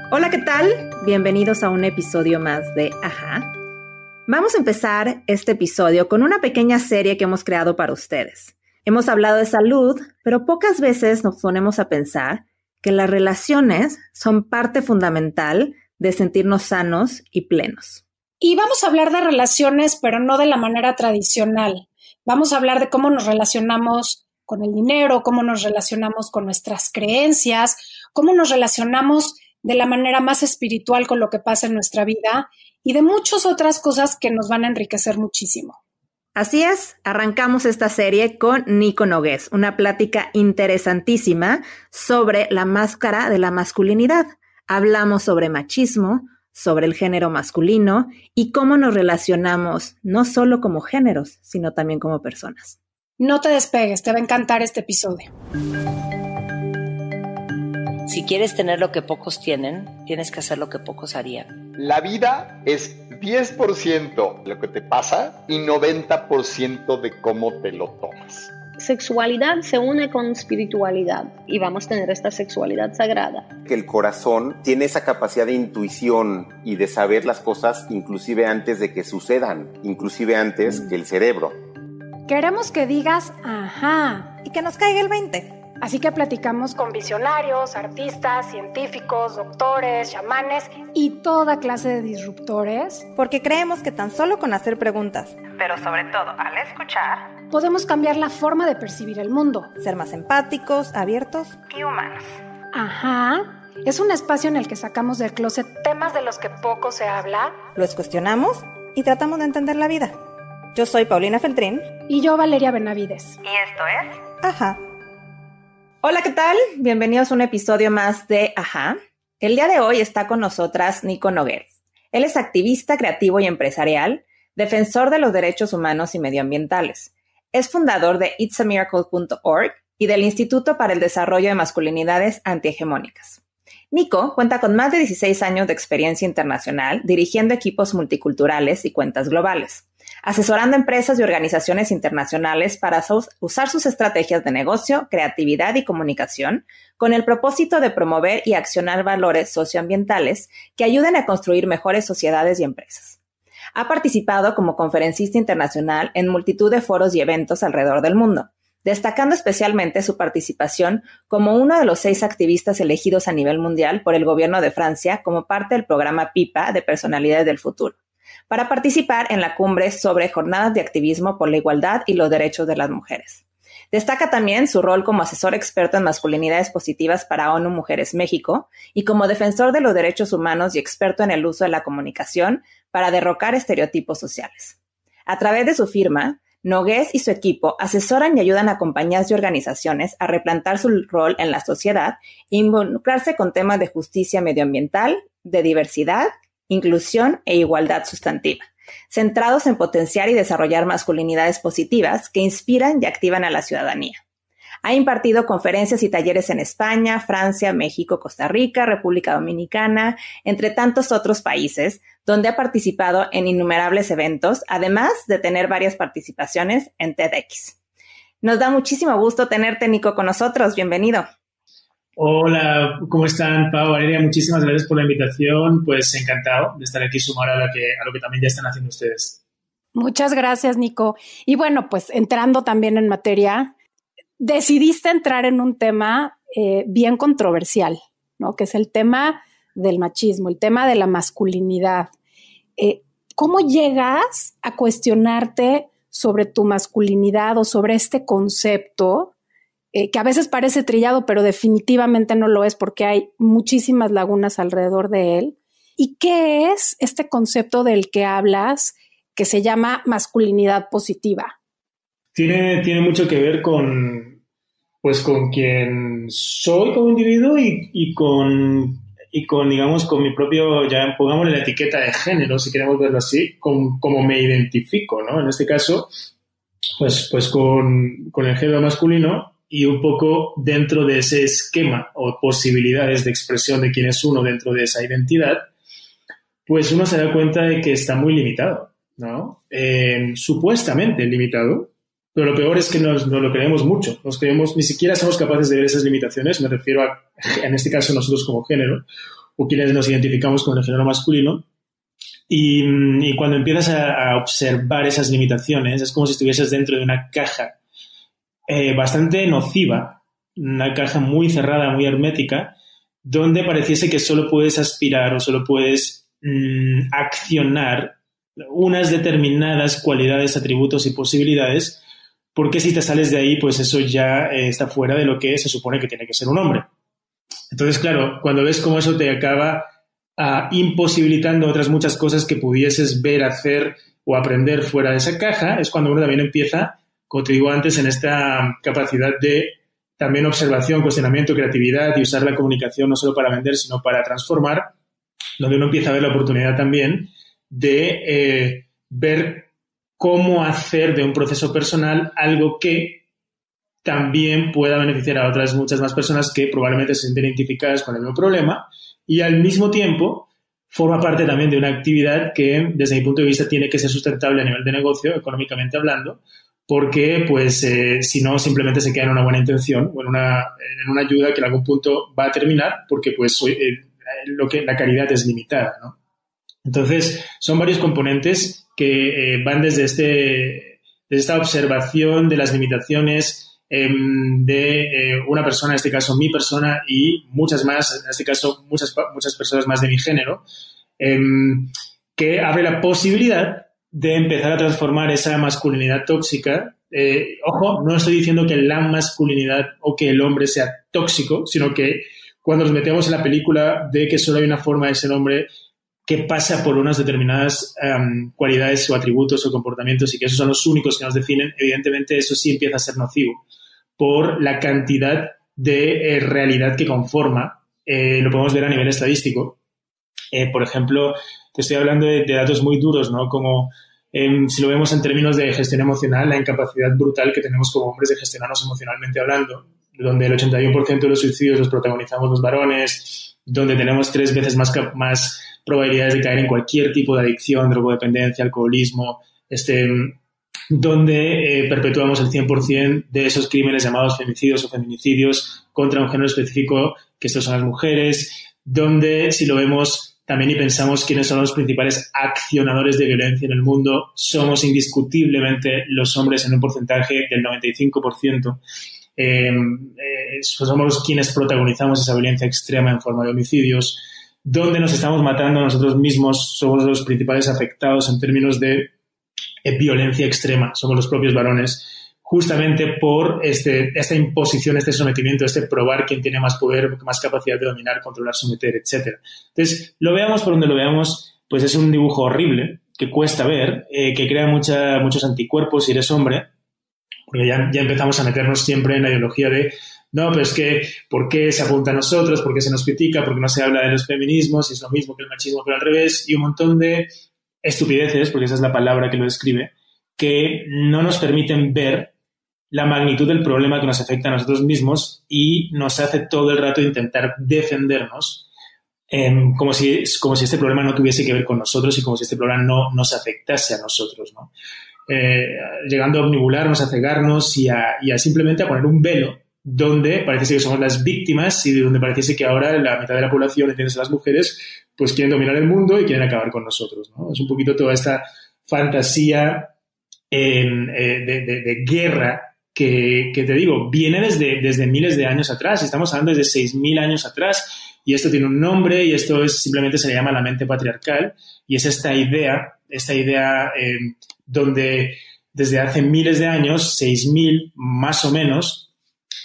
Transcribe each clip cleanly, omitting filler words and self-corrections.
Hola, ¿qué tal? Bienvenidos a un episodio más de Ajá. Vamos a empezar este episodio con una pequeña serie que hemos creado para ustedes. Hemos hablado de salud, pero pocas veces nos ponemos a pensar que las relaciones son parte fundamental de sentirnos sanos y plenos. Y vamos a hablar de relaciones, pero no de la manera tradicional. Vamos a hablar de cómo nos relacionamos con el dinero, cómo nos relacionamos con nuestras creencias, cómo nos relacionamos de la manera más espiritual con lo que pasa en nuestra vida y de muchas otras cosas que nos van a enriquecer muchísimo. Así es, arrancamos esta serie con Nico Nogués, una plática interesantísima sobre la máscara de la masculinidad. Hablamos sobre machismo, sobre el género masculino y cómo nos relacionamos no solo como géneros, sino también como personas. No te despegues, te va a encantar este episodio. Si quieres tener lo que pocos tienen, tienes que hacer lo que pocos harían. La vida es 10% lo que te pasa y 90% de cómo te lo tomas. Sexualidad se une con espiritualidad y vamos a tener esta sexualidad sagrada. Que el corazón tiene esa capacidad de intuición y de saber las cosas inclusive antes de que sucedan, inclusive antes que el cerebro. Queremos que digas ajá y que nos caiga el 20. Así que platicamos con visionarios, artistas, científicos, doctores, chamanes y toda clase de disruptores. Porque creemos que tan solo con hacer preguntas, pero sobre todo al escuchar, podemos cambiar la forma de percibir el mundo. Ser más empáticos, abiertos y humanos. Ajá. Es un espacio en el que sacamos del closet temas de los que poco se habla. Los cuestionamos y tratamos de entender la vida. Yo soy Paulina Feltrín. Y yo, Valeria Benavides. Y esto es Ajá. Hola, ¿qué tal? Bienvenidos a un episodio más de Ajá. El día de hoy está con nosotras Nico Nogués. Él es activista creativo y empresarial, defensor de los derechos humanos y medioambientales. Es fundador de itsamiracle.org y del Instituto para el Desarrollo de Masculinidades Antihegemónicas. Nico cuenta con más de 16 años de experiencia internacional dirigiendo equipos multiculturales y cuentas globales, asesorando empresas y organizaciones internacionales para usar sus estrategias de negocio, creatividad y comunicación con el propósito de promover y accionar valores socioambientales que ayuden a construir mejores sociedades y empresas. Ha participado como conferencista internacional en multitud de foros y eventos alrededor del mundo, destacando especialmente su participación como uno de los 6 activistas elegidos a nivel mundial por el gobierno de Francia como parte del programa PIPA de Personalidades del Futuro, para participar en la cumbre sobre jornadas de activismo por la igualdad y los derechos de las mujeres. Destaca también su rol como asesor experto en masculinidades positivas para ONU Mujeres México y como defensor de los derechos humanos y experto en el uso de la comunicación para derrocar estereotipos sociales. A través de su firma, Nogués y su equipo asesoran y ayudan a compañías y organizaciones a replantar su rol en la sociedad e involucrarse con temas de justicia medioambiental, de diversidad, inclusión e igualdad sustantiva, centrados en potenciar y desarrollar masculinidades positivas que inspiran y activan a la ciudadanía. Ha impartido conferencias y talleres en España, Francia, México, Costa Rica, República Dominicana, entre tantos otros países, donde ha participado en innumerables eventos, además de tener varias participaciones en TEDx. Nos da muchísimo gusto tenerte, Nico, con nosotros. Bienvenido. Hola, ¿cómo están, Pau, Valeria? Muchísimas gracias por la invitación. Pues encantado de estar aquí, sumar a lo que también ya están haciendo ustedes. Muchas gracias, Nico. Y bueno, pues entrando también en materia, decidiste entrar en un tema bien controversial, ¿no? Que es el tema del machismo, el tema de la masculinidad. ¿Cómo llegas a cuestionarte sobre tu masculinidad o sobre este concepto que a veces parece trillado, pero definitivamente no lo es porque hay muchísimas lagunas alrededor de él? ¿Y qué es este concepto del que hablas que se llama masculinidad positiva? Tiene mucho que ver con quién soy como individuo y con, digamos, con mi propio, ya pongámosle la etiqueta de género, si queremos verlo así, como me identifico, ¿no? En este caso, pues con el género masculino y un poco dentro de ese esquema o posibilidades de expresión de quién es uno dentro de esa identidad, pues uno se da cuenta de que está muy limitado, ¿no? Supuestamente limitado, pero lo peor es que nos lo creemos mucho. Ni siquiera somos capaces de ver esas limitaciones, me refiero a, en este caso, nosotros como género, o quienes nos identificamos con el género masculino. Y cuando empiezas a observar esas limitaciones, es como si estuvieses dentro de una caja bastante nociva, una caja muy cerrada, muy hermética, donde pareciese que solo puedes aspirar o solo puedes accionar unas determinadas cualidades, atributos y posibilidades, porque si te sales de ahí, pues eso ya está fuera de lo que se supone que tiene que ser un hombre. Entonces, claro, cuando ves cómo eso te acaba imposibilitando otras muchas cosas que pudieses ver, hacer o aprender fuera de esa caja, es cuando uno también empieza, como te digo antes, en esta capacidad de también observación, cuestionamiento, creatividad y usar la comunicación no solo para vender, sino para transformar, donde uno empieza a ver la oportunidad también de ver cómo hacer de un proceso personal algo que también pueda beneficiar a otras muchas más personas que probablemente se sienten identificadas con el mismo problema y al mismo tiempo forma parte también de una actividad que desde mi punto de vista tiene que ser sustentable a nivel de negocio, económicamente hablando, porque pues si no simplemente se queda en una buena intención o en una ayuda que en algún punto va a terminar porque pues la caridad es limitada, ¿no? Entonces son varios componentes que van desde esta observación de las limitaciones de una persona, en este caso mi persona y muchas más, en este caso muchas personas más de mi género, que abre la posibilidad de empezar a transformar esa masculinidad tóxica. Ojo, no estoy diciendo que la masculinidad o que el hombre sea tóxico, sino que cuando nos metemos en la película de que solo hay una forma de ser hombre que pasa por unas determinadas cualidades o atributos o comportamientos y que esos son los únicos que nos definen, evidentemente eso sí empieza a ser nocivo por la cantidad de realidad que conforma. Lo podemos ver a nivel estadístico. Por ejemplo, te estoy hablando de datos muy duros, ¿no? Como si lo vemos en términos de gestión emocional, la incapacidad brutal que tenemos como hombres de gestionarnos emocionalmente hablando, donde el 81% de los suicidios los protagonizamos los varones, donde tenemos 3 veces más probabilidades de caer en cualquier tipo de adicción, drogodependencia, alcoholismo, donde perpetuamos el 100% de esos crímenes llamados femicidios o feminicidios contra un género específico, que estos son las mujeres, donde si lo vemos también y pensamos quiénes son los principales accionadores de violencia en el mundo, somos indiscutiblemente los hombres en un porcentaje del 95%. Somos quienes protagonizamos esa violencia extrema en forma de homicidios, donde nos estamos matando a nosotros mismos, somos los principales afectados en términos de violencia extrema, somos los propios varones, justamente por esta imposición, este sometimiento, probar quién tiene más poder, más capacidad de dominar, controlar, someter, etc. Entonces, lo veamos por donde lo veamos, pues es un dibujo horrible, que cuesta ver, que crea muchos anticuerpos si eres hombre, porque ya empezamos a meternos siempre en la ideología de no, pero es que ¿por qué se apunta a nosotros? ¿Por qué se nos critica? ¿Por qué no se habla de los feminismos? Es lo mismo que el machismo, pero al revés, y un montón de estupideces, porque esa es la palabra que lo describe, que no nos permiten ver la magnitud del problema que nos afecta a nosotros mismos y nos hace todo el rato intentar defendernos como si este problema no tuviese que ver con nosotros y como si este problema no nos afectase a nosotros, ¿no? Llegando a omnibularnos, a cegarnos y a simplemente a poner un velo donde parece que somos las víctimas y donde parece que ahora la mitad de la población, entiendes, las mujeres, pues quieren dominar el mundo y quieren acabar con nosotros, ¿no? Es un poquito toda esta fantasía de guerra que te digo, viene desde miles de años atrás. Estamos hablando desde 6.000 años atrás y esto tiene un nombre y esto simplemente se le llama la mente patriarcal y es esta idea donde desde hace miles de años, 6.000 más o menos,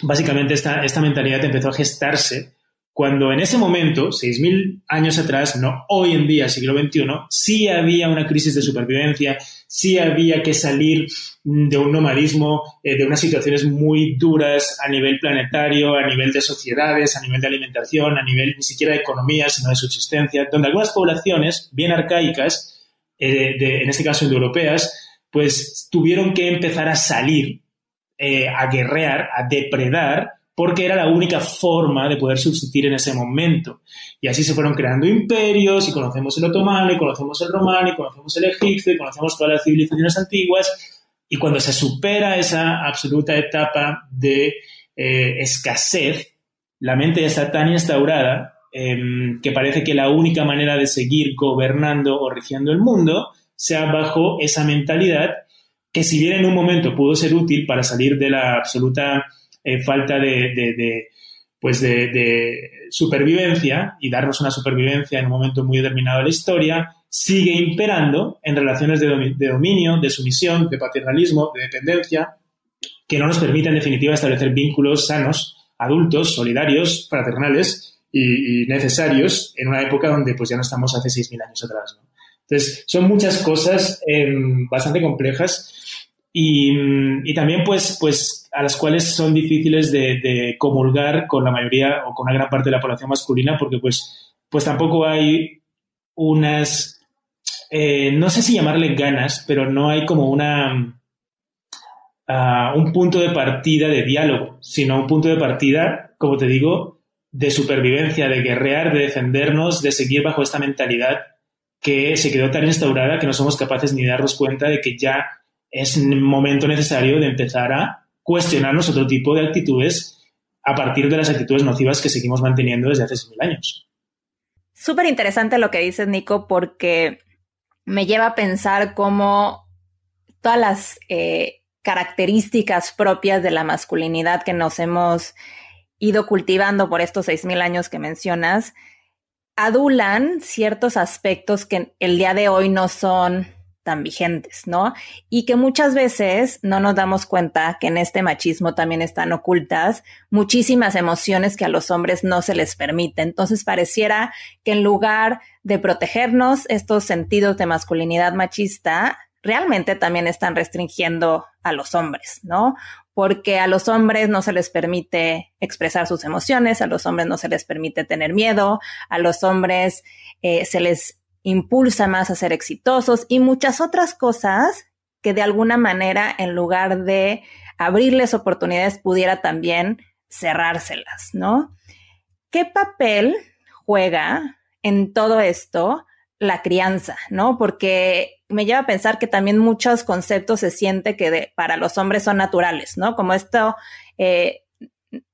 básicamente esta mentalidad empezó a gestarse cuando en ese momento, 6.000 años atrás, no hoy en día, siglo XXI, sí había una crisis de supervivencia, sí había que salir de un nomadismo, de unas situaciones muy duras a nivel planetario, a nivel de sociedades, a nivel de alimentación, a nivel ni siquiera de economía, sino de subsistencia, donde algunas poblaciones bien arcaicas, en este caso indoeuropeas, pues tuvieron que empezar a salir, a guerrear, a depredar, porque era la única forma de poder subsistir en ese momento. Y así se fueron creando imperios, y conocemos el otomano, y conocemos el romano, y conocemos el egipcio, y conocemos todas las civilizaciones antiguas, y cuando se supera esa absoluta etapa de escasez, la mente ya está tan instaurada que parece que la única manera de seguir gobernando o rigiendo el mundo sea bajo esa mentalidad que, si bien en un momento pudo ser útil para salir de la absoluta falta de supervivencia y darnos una supervivencia en un momento muy determinado de la historia, sigue imperando en relaciones de dominio, de sumisión, de paternalismo, de dependencia, que no nos permite, en definitiva, establecer vínculos sanos, adultos, solidarios, fraternales y necesarios en una época donde pues ya no estamos hace 6.000 años atrás, ¿no? Entonces, son muchas cosas bastante complejas y también pues a las cuales son difíciles de comulgar con la mayoría o con una gran parte de la población masculina, porque pues tampoco hay unas, no sé si llamarle ganas, pero no hay como un punto de partida de diálogo, sino un punto de partida, como te digo, de supervivencia, de guerrear, de defendernos, de seguir bajo esta mentalidad que se quedó tan instaurada que no somos capaces ni de darnos cuenta de que ya es un momento necesario de empezar a cuestionarnos otro tipo de actitudes a partir de las actitudes nocivas que seguimos manteniendo desde hace 6.000 años. Súper interesante lo que dices, Nico, porque me lleva a pensar cómo todas las características propias de la masculinidad que nos hemos ido cultivando por estos 6.000 años que mencionas, adulan ciertos aspectos que el día de hoy no son tan vigentes, ¿no? Y que muchas veces no nos damos cuenta que en este machismo también están ocultas muchísimas emociones que a los hombres no se les permite. Entonces pareciera que en lugar de protegernos estos sentidos de masculinidad machista, realmente también están restringiendo a los hombres, ¿no? Porque a los hombres no se les permite expresar sus emociones, a los hombres no se les permite tener miedo, a los hombres se les impulsa más a ser exitosos y muchas otras cosas que de alguna manera, en lugar de abrirles oportunidades, pudiera también cerrárselas, ¿no? ¿Qué papel juega en todo esto la crianza, ¿no? Porque me lleva a pensar que también muchos conceptos se siente que para los hombres son naturales, ¿no? Como esto,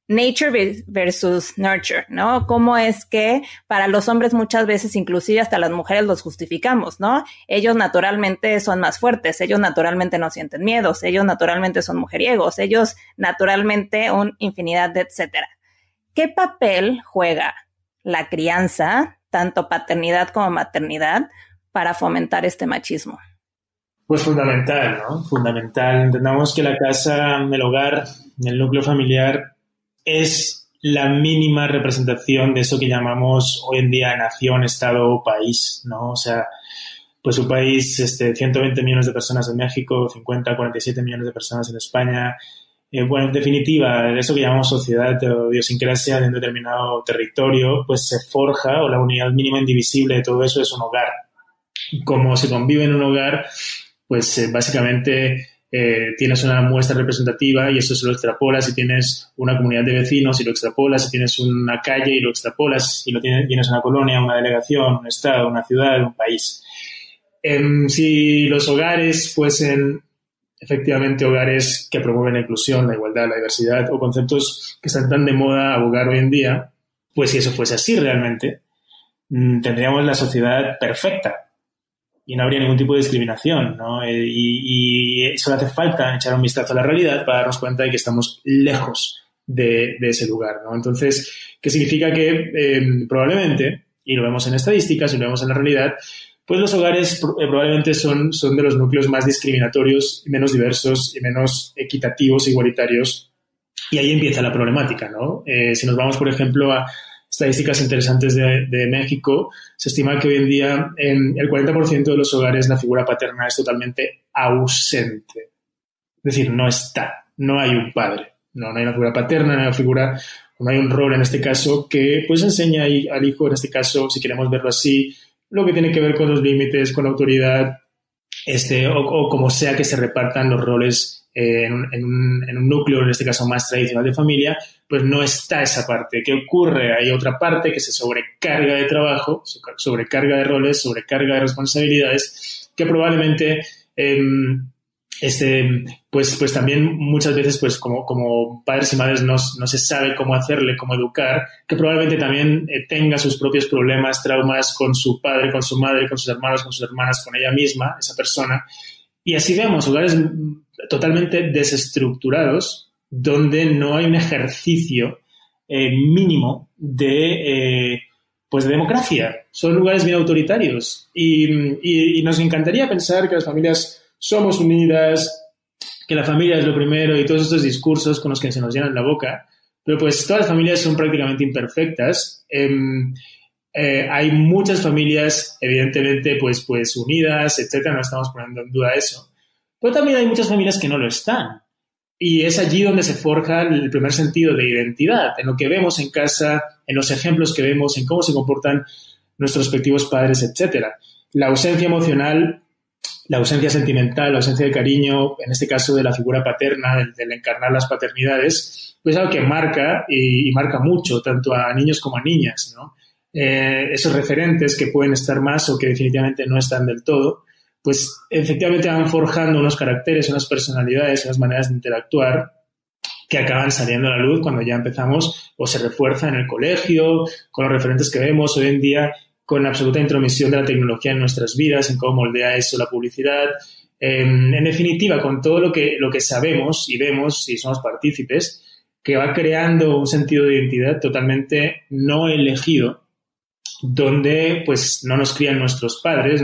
nature versus nurture, ¿no? Cómo es que para los hombres muchas veces, inclusive hasta las mujeres, los justificamos, ¿no? Ellos naturalmente son más fuertes, ellos naturalmente no sienten miedos, ellos naturalmente son mujeriegos, ellos naturalmente una infinidad de etcétera. ¿Qué papel juega la crianza, tanto paternidad como maternidad, para fomentar este machismo? Pues fundamental, ¿no? Fundamental. Entendamos que la casa, el hogar, el núcleo familiar es la mínima representación de eso que llamamos hoy en día nación, estado o país, ¿no? O sea, pues un país, 120 millones de personas en México, 47 millones de personas en España. Bueno, en definitiva, eso que llamamos sociedad o idiosincrasia de un determinado territorio, pues se forja, o la unidad mínima indivisible de todo eso es un hogar. Como se convive en un hogar, pues básicamente tienes una muestra representativa y eso se lo extrapolas si tienes una comunidad de vecinos, y lo extrapolas si tienes una calle, y lo extrapolas si tienes una colonia, una delegación, un estado, una ciudad, un país. Si los hogares fuesen efectivamente hogares que promueven la inclusión, la igualdad, la diversidad, o conceptos que están tan de moda abogar hoy en día, pues si eso fuese así realmente, tendríamos la sociedad perfecta y no habría ningún tipo de discriminación, ¿no? Y solo hace falta echar un vistazo a la realidad para darnos cuenta de que estamos lejos de ese lugar, ¿no? Entonces, ¿qué significa? Que probablemente, y lo vemos en estadísticas y lo vemos en la realidad, pues los hogares probablemente son de los núcleos más discriminatorios, menos diversos y menos equitativos e igualitarios. Y ahí empieza la problemática, ¿no? Si nos vamos, por ejemplo, a estadísticas interesantes de México, se estima que hoy en día en el 40% de los hogares la figura paterna es totalmente ausente. Es decir, no está, no hay un padre, no hay una figura paterna, no hay una figura, no hay un rol en este caso que pues enseña al hijo, en este caso, si queremos verlo así, lo que tiene que ver con los límites, con la autoridad, o como sea que se repartan los roles en un núcleo, en este caso más tradicional de familia, pues no está esa parte. ¿Qué ocurre? Hay otra parte que se sobrecarga de trabajo, sobrecarga de roles, sobrecarga de responsabilidades, que probablemente pues también muchas veces pues como padres y madres no se sabe cómo hacerle, cómo educar, que probablemente también tenga sus propios problemas, traumas con su padre, con su madre, con sus hermanos, con sus hermanas, con ella misma, esa persona. Y así vemos hogares totalmente desestructurados donde no hay un ejercicio mínimo de democracia. Son lugares bien autoritarios y nos encantaría pensar que las familias somos unidas, que la familia es lo primero y todos estos discursos con los que se nos llenan la boca, pero pues todas las familias son prácticamente imperfectas. Hay muchas familias evidentemente pues unidas, etcétera, no estamos poniendo en duda eso, pero también hay muchas familias que no lo están. Y es allí donde se forja el primer sentido de identidad, en lo que vemos en casa, en los ejemplos que vemos, en cómo se comportan nuestros respectivos padres, etcétera. La ausencia emocional, la ausencia sentimental, la ausencia de cariño, en este caso de la figura paterna, del encarnar las paternidades, pues es algo que marca y marca mucho, tanto a niños como a niñas, ¿no? Esos referentes que pueden estar más o que definitivamente no están del todo, pues efectivamente van forjando unos caracteres, unas personalidades, unas maneras de interactuar que acaban saliendo a la luz cuando ya empezamos o se refuerza en el colegio, con los referentes que vemos hoy en día, con absoluta intromisión de la tecnología en nuestras vidas, en cómo moldea eso la publicidad. En definitiva, con todo lo que sabemos y vemos y somos partícipes, que va creando un sentido de identidad totalmente no elegido, donde pues no nos crían nuestros padres,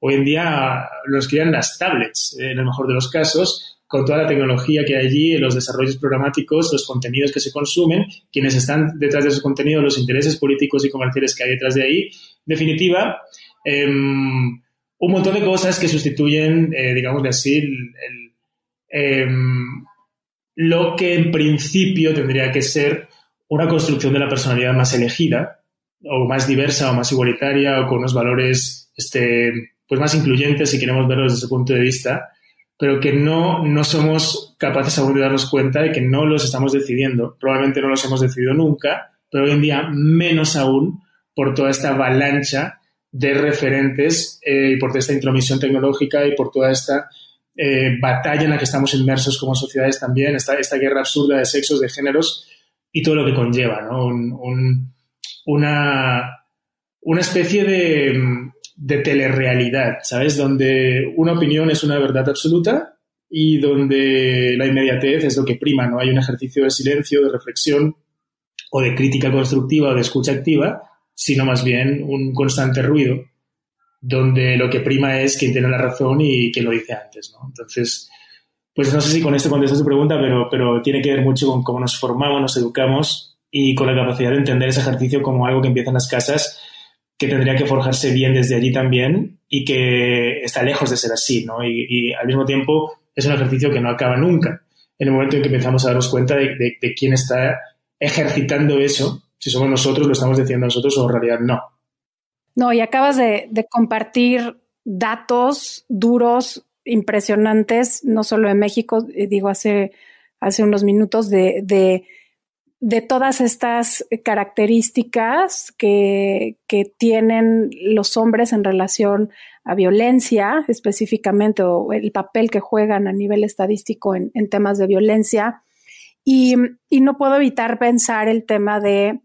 hoy en día nos crían las tablets, en el mejor de los casos, con toda la tecnología que hay allí, los desarrollos programáticos, los contenidos que se consumen, quienes están detrás de esos contenidos, los intereses políticos y comerciales que hay detrás de ahí. En definitiva, un montón de cosas que sustituyen, digamos así, lo que en principio tendría que ser una construcción de la personalidad más elegida, o más diversa, o más igualitaria, o con unos valores pues más incluyentes, si queremos verlo desde ese punto de vista, pero que no somos capaces aún de darnos cuenta de que no los estamos decidiendo. Probablemente no los hemos decidido nunca, pero hoy en día menos aún por toda esta avalancha de referentes y por toda esta intromisión tecnológica y por toda esta batalla en la que estamos inmersos como sociedades también, esta guerra absurda de sexos, de géneros y todo lo que conlleva, ¿no? Una especie de telerrealidad, ¿sabes? Donde una opinión es una verdad absoluta y donde la inmediatez es lo que prima, no hay un ejercicio de silencio, de reflexión o de crítica constructiva o de escucha activa, sino más bien un constante ruido, donde lo que prima es quien tiene la razón y quien lo dice antes, ¿no? Entonces, pues no sé si con esto contesto tu pregunta, pero tiene que ver mucho con cómo nos formamos, nos educamos y con la capacidad de entender ese ejercicio como algo que empieza en las casas, que tendría que forjarse bien desde allí también y que está lejos de ser así, ¿no? Y al mismo tiempo es un ejercicio que no acaba nunca. En el momento en que empezamos a darnos cuenta de quién está ejercitando eso, si somos nosotros, lo estamos diciendo nosotros o en realidad no. No, y acabas de compartir datos duros, impresionantes, no solo en México, digo hace unos minutos, de todas estas características que tienen los hombres en relación a violencia específicamente, o el papel que juegan a nivel estadístico en temas de violencia. Y no puedo evitar pensar el tema de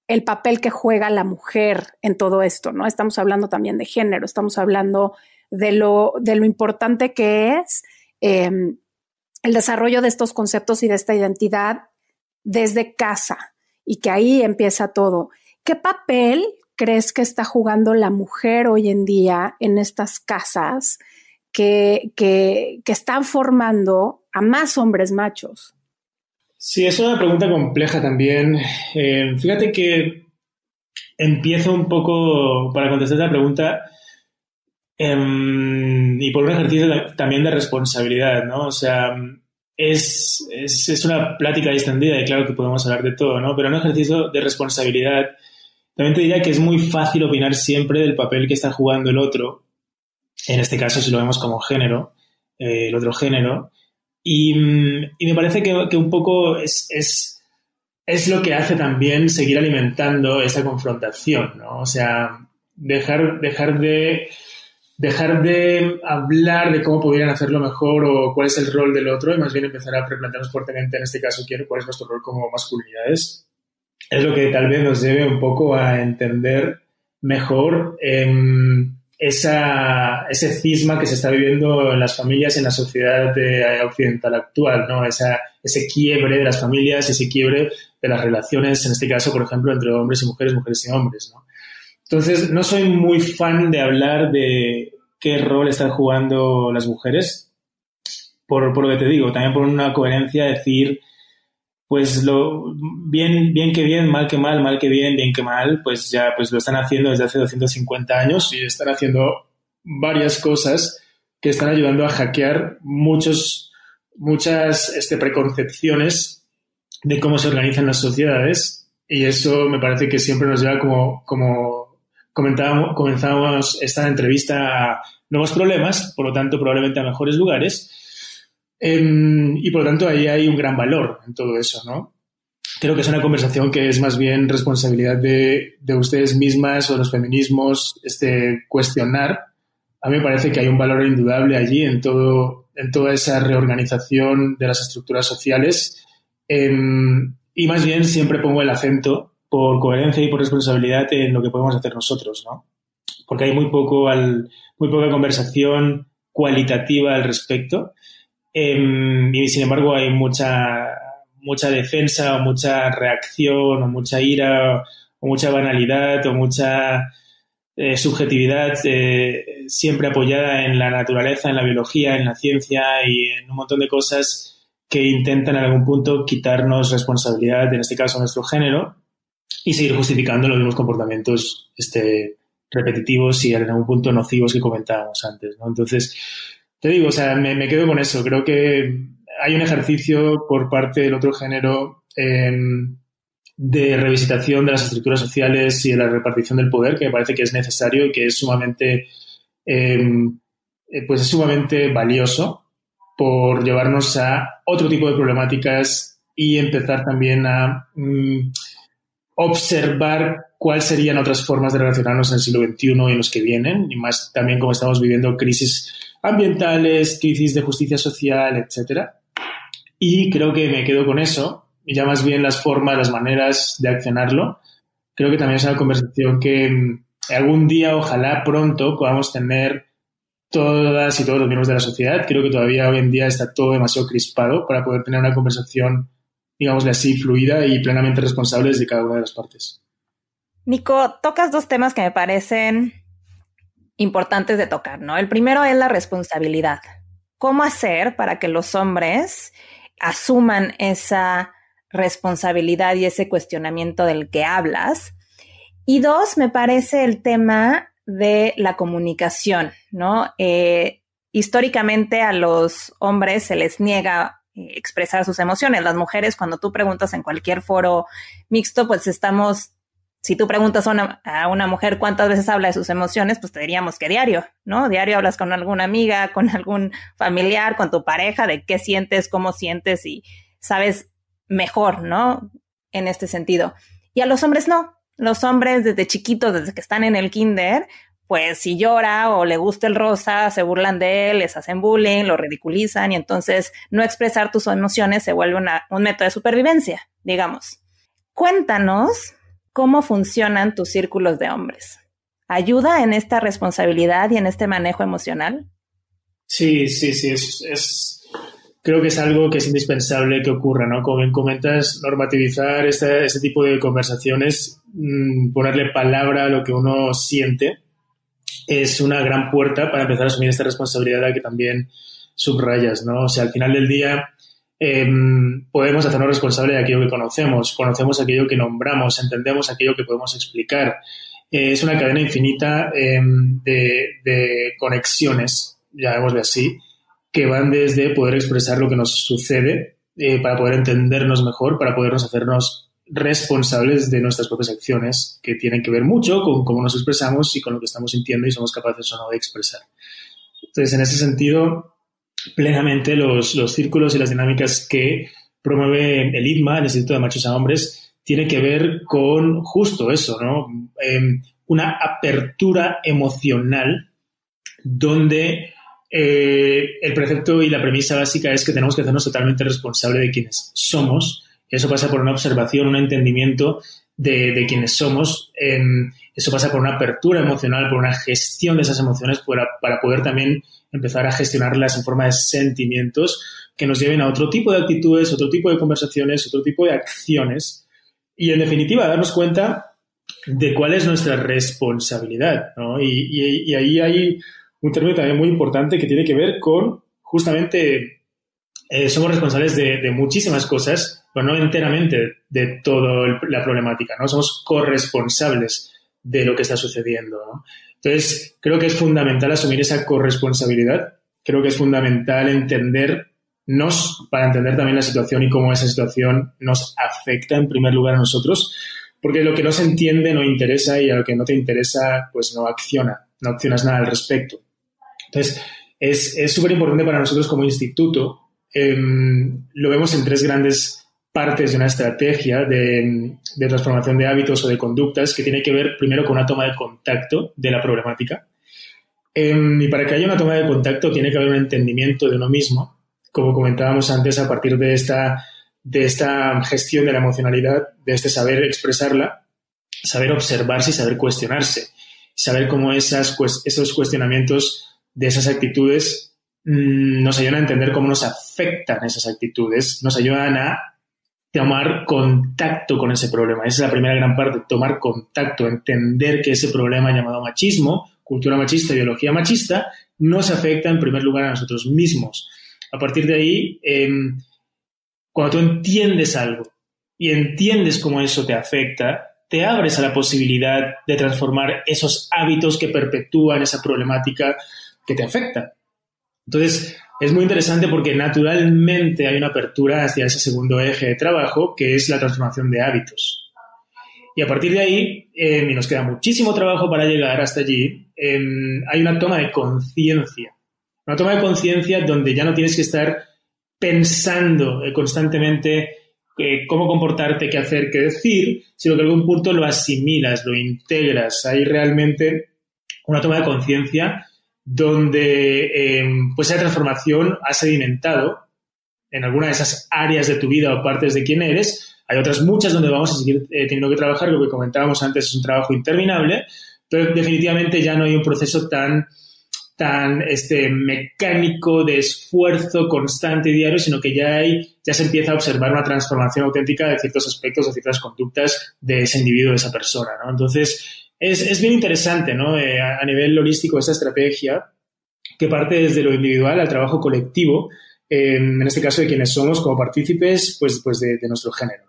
el papel que juega la mujer en todo esto, ¿no? Estamos hablando también de género, estamos hablando de lo importante que es el desarrollo de estos conceptos y de esta identidad desde casa, y que ahí empieza todo. ¿Qué papel crees que está jugando la mujer hoy en día en estas casas que están formando a más hombres machos? Sí, es una pregunta compleja también. Fíjate que empiezo un poco para contestar esta pregunta y por un ejercicio también de responsabilidad, ¿no? O sea, es una plática distendida y claro que podemos hablar de todo, ¿no? Pero en un ejercicio de responsabilidad también te diría que es muy fácil opinar siempre del papel que está jugando el otro, en este caso si lo vemos como género, el otro género, y me parece que un poco es lo que hace también seguir alimentando esta confrontación, ¿no? O sea, dejar de dejar de hablar de cómo podrían hacerlo mejor o cuál es el rol del otro y más bien empezar a replantearnos fuertemente, en este caso, cuál es nuestro rol como masculinidades. Es lo que tal vez nos lleve un poco a entender mejor ese cisma que se está viviendo en las familias y en la sociedad occidental actual, ¿no? Ese quiebre de las familias, ese quiebre de las relaciones, en este caso, por ejemplo, entre hombres y mujeres, mujeres y hombres, ¿no? Entonces, no soy muy fan de hablar de qué rol están jugando las mujeres, por lo que te digo, también por una coherencia, decir, pues bien que bien, mal que mal, mal que bien, bien que mal, pues ya pues lo están haciendo desde hace 250 años y están haciendo varias cosas que están ayudando a hackear muchas preconcepciones de cómo se organizan las sociedades, y eso me parece que siempre nos lleva, como comenzábamos esta entrevista, a nuevos problemas, por lo tanto probablemente a mejores lugares. Y por lo tanto ahí hay un gran valor en todo eso, ¿no? Creo que es una conversación que es más bien responsabilidad de ustedes mismas o los feminismos cuestionar. A mí me parece que hay un valor indudable allí en toda esa reorganización de las estructuras sociales, y más bien siempre pongo el acento por coherencia y por responsabilidad en lo que podemos hacer nosotros, ¿no? Porque hay muy poca conversación cualitativa al respecto. Y sin embargo hay mucha defensa o mucha reacción o mucha ira o mucha banalidad o mucha subjetividad siempre apoyada en la naturaleza, en la biología, en la ciencia y en un montón de cosas que intentan en algún punto quitarnos responsabilidad, en este caso nuestro género, y seguir justificando los mismos comportamientos repetitivos y en algún punto nocivos que comentábamos antes, ¿no? Entonces, te digo, o sea, me quedo con eso. Creo que hay un ejercicio por parte del otro género de revisitación de las estructuras sociales y de la repartición del poder que me parece que es necesario y que es sumamente valioso por llevarnos a otro tipo de problemáticas y empezar también a observar cuáles serían otras formas de relacionarnos en el siglo XXI y en los que vienen, y más también como estamos viviendo crisis ambientales, crisis de justicia social, etcétera. Y creo que me quedo con eso, y ya más bien las formas, las maneras de accionarlo. Creo que también es una conversación que algún día, ojalá pronto, podamos tener todas y todos los miembros de la sociedad. Creo que todavía hoy en día está todo demasiado crispado para poder tener una conversación, digámosle así, fluida y plenamente responsable de cada una de las partes. Nico, tocas dos temas que me parecen importantes de tocar, ¿no? El primero es la responsabilidad. ¿Cómo hacer para que los hombres asuman esa responsabilidad y ese cuestionamiento del que hablas? Y dos, me parece el tema de la comunicación, ¿no? Históricamente a los hombres se les niega expresar sus emociones. Las mujeres, cuando tú preguntas en cualquier foro mixto, pues si tú preguntas a una mujer cuántas veces habla de sus emociones, pues te diríamos que diario, ¿no? Diario hablas con alguna amiga, con algún familiar, con tu pareja, de qué sientes, cómo sientes y sabes mejor, ¿no? En este sentido. Y a los hombres no. Los hombres desde chiquitos, desde que están en el kinder, pues si llora o le gusta el rosa, se burlan de él, les hacen bullying, lo ridiculizan y entonces no expresar tus emociones se vuelve un método de supervivencia, digamos. Cuéntanos cómo funcionan tus círculos de hombres. ¿Ayuda en esta responsabilidad y en este manejo emocional? Sí. Creo que es algo que es indispensable que ocurra, ¿no? Como bien comentas, normativizar este tipo de conversaciones, ponerle palabra a lo que uno siente, es una gran puerta para empezar a asumir esta responsabilidad a que también subrayas, ¿no? O sea, al final del día podemos hacernos responsables de aquello que conocemos aquello que nombramos, entendemos aquello que podemos explicar. Es una cadena infinita de conexiones, llamémosle así, que van desde poder expresar lo que nos sucede para poder entendernos mejor, para podernos hacernos responsables de nuestras propias acciones, que tienen que ver mucho con cómo nos expresamos y con lo que estamos sintiendo y somos capaces o no de expresar. Entonces, en ese sentido, plenamente los círculos y las dinámicas que promueve el IDMA, el Instituto de Machos a Hombres, tiene que ver con justo eso, ¿no? Una apertura emocional donde el precepto y la premisa básica es que tenemos que hacernos totalmente responsable de quienes somos. Eso pasa por una observación, un entendimiento de quienes somos. Eso pasa por una apertura emocional, por una gestión de esas emociones para poder también empezar a gestionarlas en forma de sentimientos que nos lleven a otro tipo de actitudes, otro tipo de conversaciones, otro tipo de acciones y, en definitiva, darnos cuenta de cuál es nuestra responsabilidad, ¿no? Y ahí hay un término también muy importante que tiene que ver con, justamente, somos responsables de muchísimas cosas, pero no enteramente de toda la problemática, ¿no? Somos corresponsables de lo que está sucediendo, ¿no? Entonces, creo que es fundamental asumir esa corresponsabilidad. Creo que es fundamental entendernos para entender también la situación y cómo esa situación nos afecta en primer lugar a nosotros, porque lo que no se entiende no interesa y a lo que no te interesa, pues no accionas nada al respecto. Entonces, es súper importante para nosotros como instituto. Lo vemos en 3 grandes partes de una estrategia de transformación de hábitos o de conductas que tiene que ver primero con una toma de contacto de la problemática. Y para que haya una toma de contacto tiene que haber un entendimiento de uno mismo, como comentábamos antes, a partir de esta gestión de la emocionalidad, de este saber expresarla, saber observarse y saber cuestionarse, saber cómo esos cuestionamientos de esas actitudes nos ayudan a entender cómo nos afectan esas actitudes, nos ayudan a tomar contacto con ese problema. Esa es la primera gran parte, tomar contacto, entender que ese problema llamado machismo, cultura machista, ideología machista, nos afecta en primer lugar a nosotros mismos. A partir de ahí, cuando tú entiendes algo y entiendes cómo eso te afecta, te abres a la posibilidad de transformar esos hábitos que perpetúan esa problemática que te afecta. Entonces, es muy interesante porque naturalmente hay una apertura hacia ese segundo eje de trabajo, que es la transformación de hábitos. Y a partir de ahí, y nos queda muchísimo trabajo para llegar hasta allí, hay una toma de conciencia. Una toma de conciencia donde ya no tienes que estar pensando constantemente cómo comportarte, qué hacer, qué decir, sino que en algún punto lo asimilas, lo integras. Hay realmente una toma de conciencia donde pues esa transformación ha sedimentado en alguna de esas áreas de tu vida o partes de quién eres. Hay otras muchas donde vamos a seguir teniendo que trabajar. Lo que comentábamos antes es un trabajo interminable, pero definitivamente ya no hay un proceso tan mecánico de esfuerzo constante y diario, sino que ya se empieza a observar una transformación auténtica de ciertos aspectos, de ciertas conductas de ese individuo, de esa persona, ¿no? Entonces, es bien interesante, ¿no? A nivel holístico, esta estrategia que parte desde lo individual al trabajo colectivo, en este caso de quienes somos como partícipes pues de nuestro género.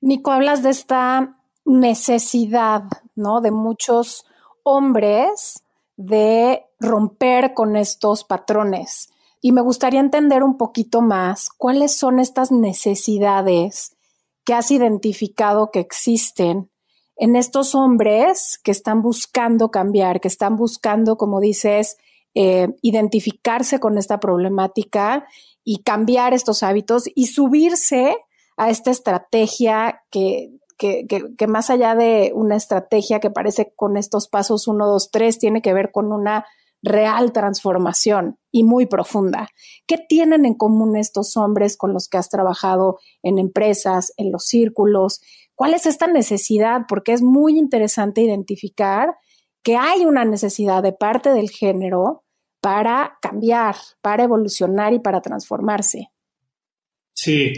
Nico, hablas de esta necesidad, ¿no?, de muchos hombres de romper con estos patrones. Y me gustaría entender un poquito más cuáles son estas necesidades que has identificado que existen en estos hombres que están buscando cambiar, que están buscando, como dices, identificarse con esta problemática y cambiar estos hábitos y subirse a esta estrategia que más allá de una estrategia que parece con estos pasos 1, 2, 3, tiene que ver con una real transformación y muy profunda. ¿Qué tienen en común estos hombres con los que has trabajado en empresas, en los círculos? ¿Cuál es esta necesidad? Porque es muy interesante identificar que hay una necesidad de parte del género para cambiar, para evolucionar y para transformarse. Sí,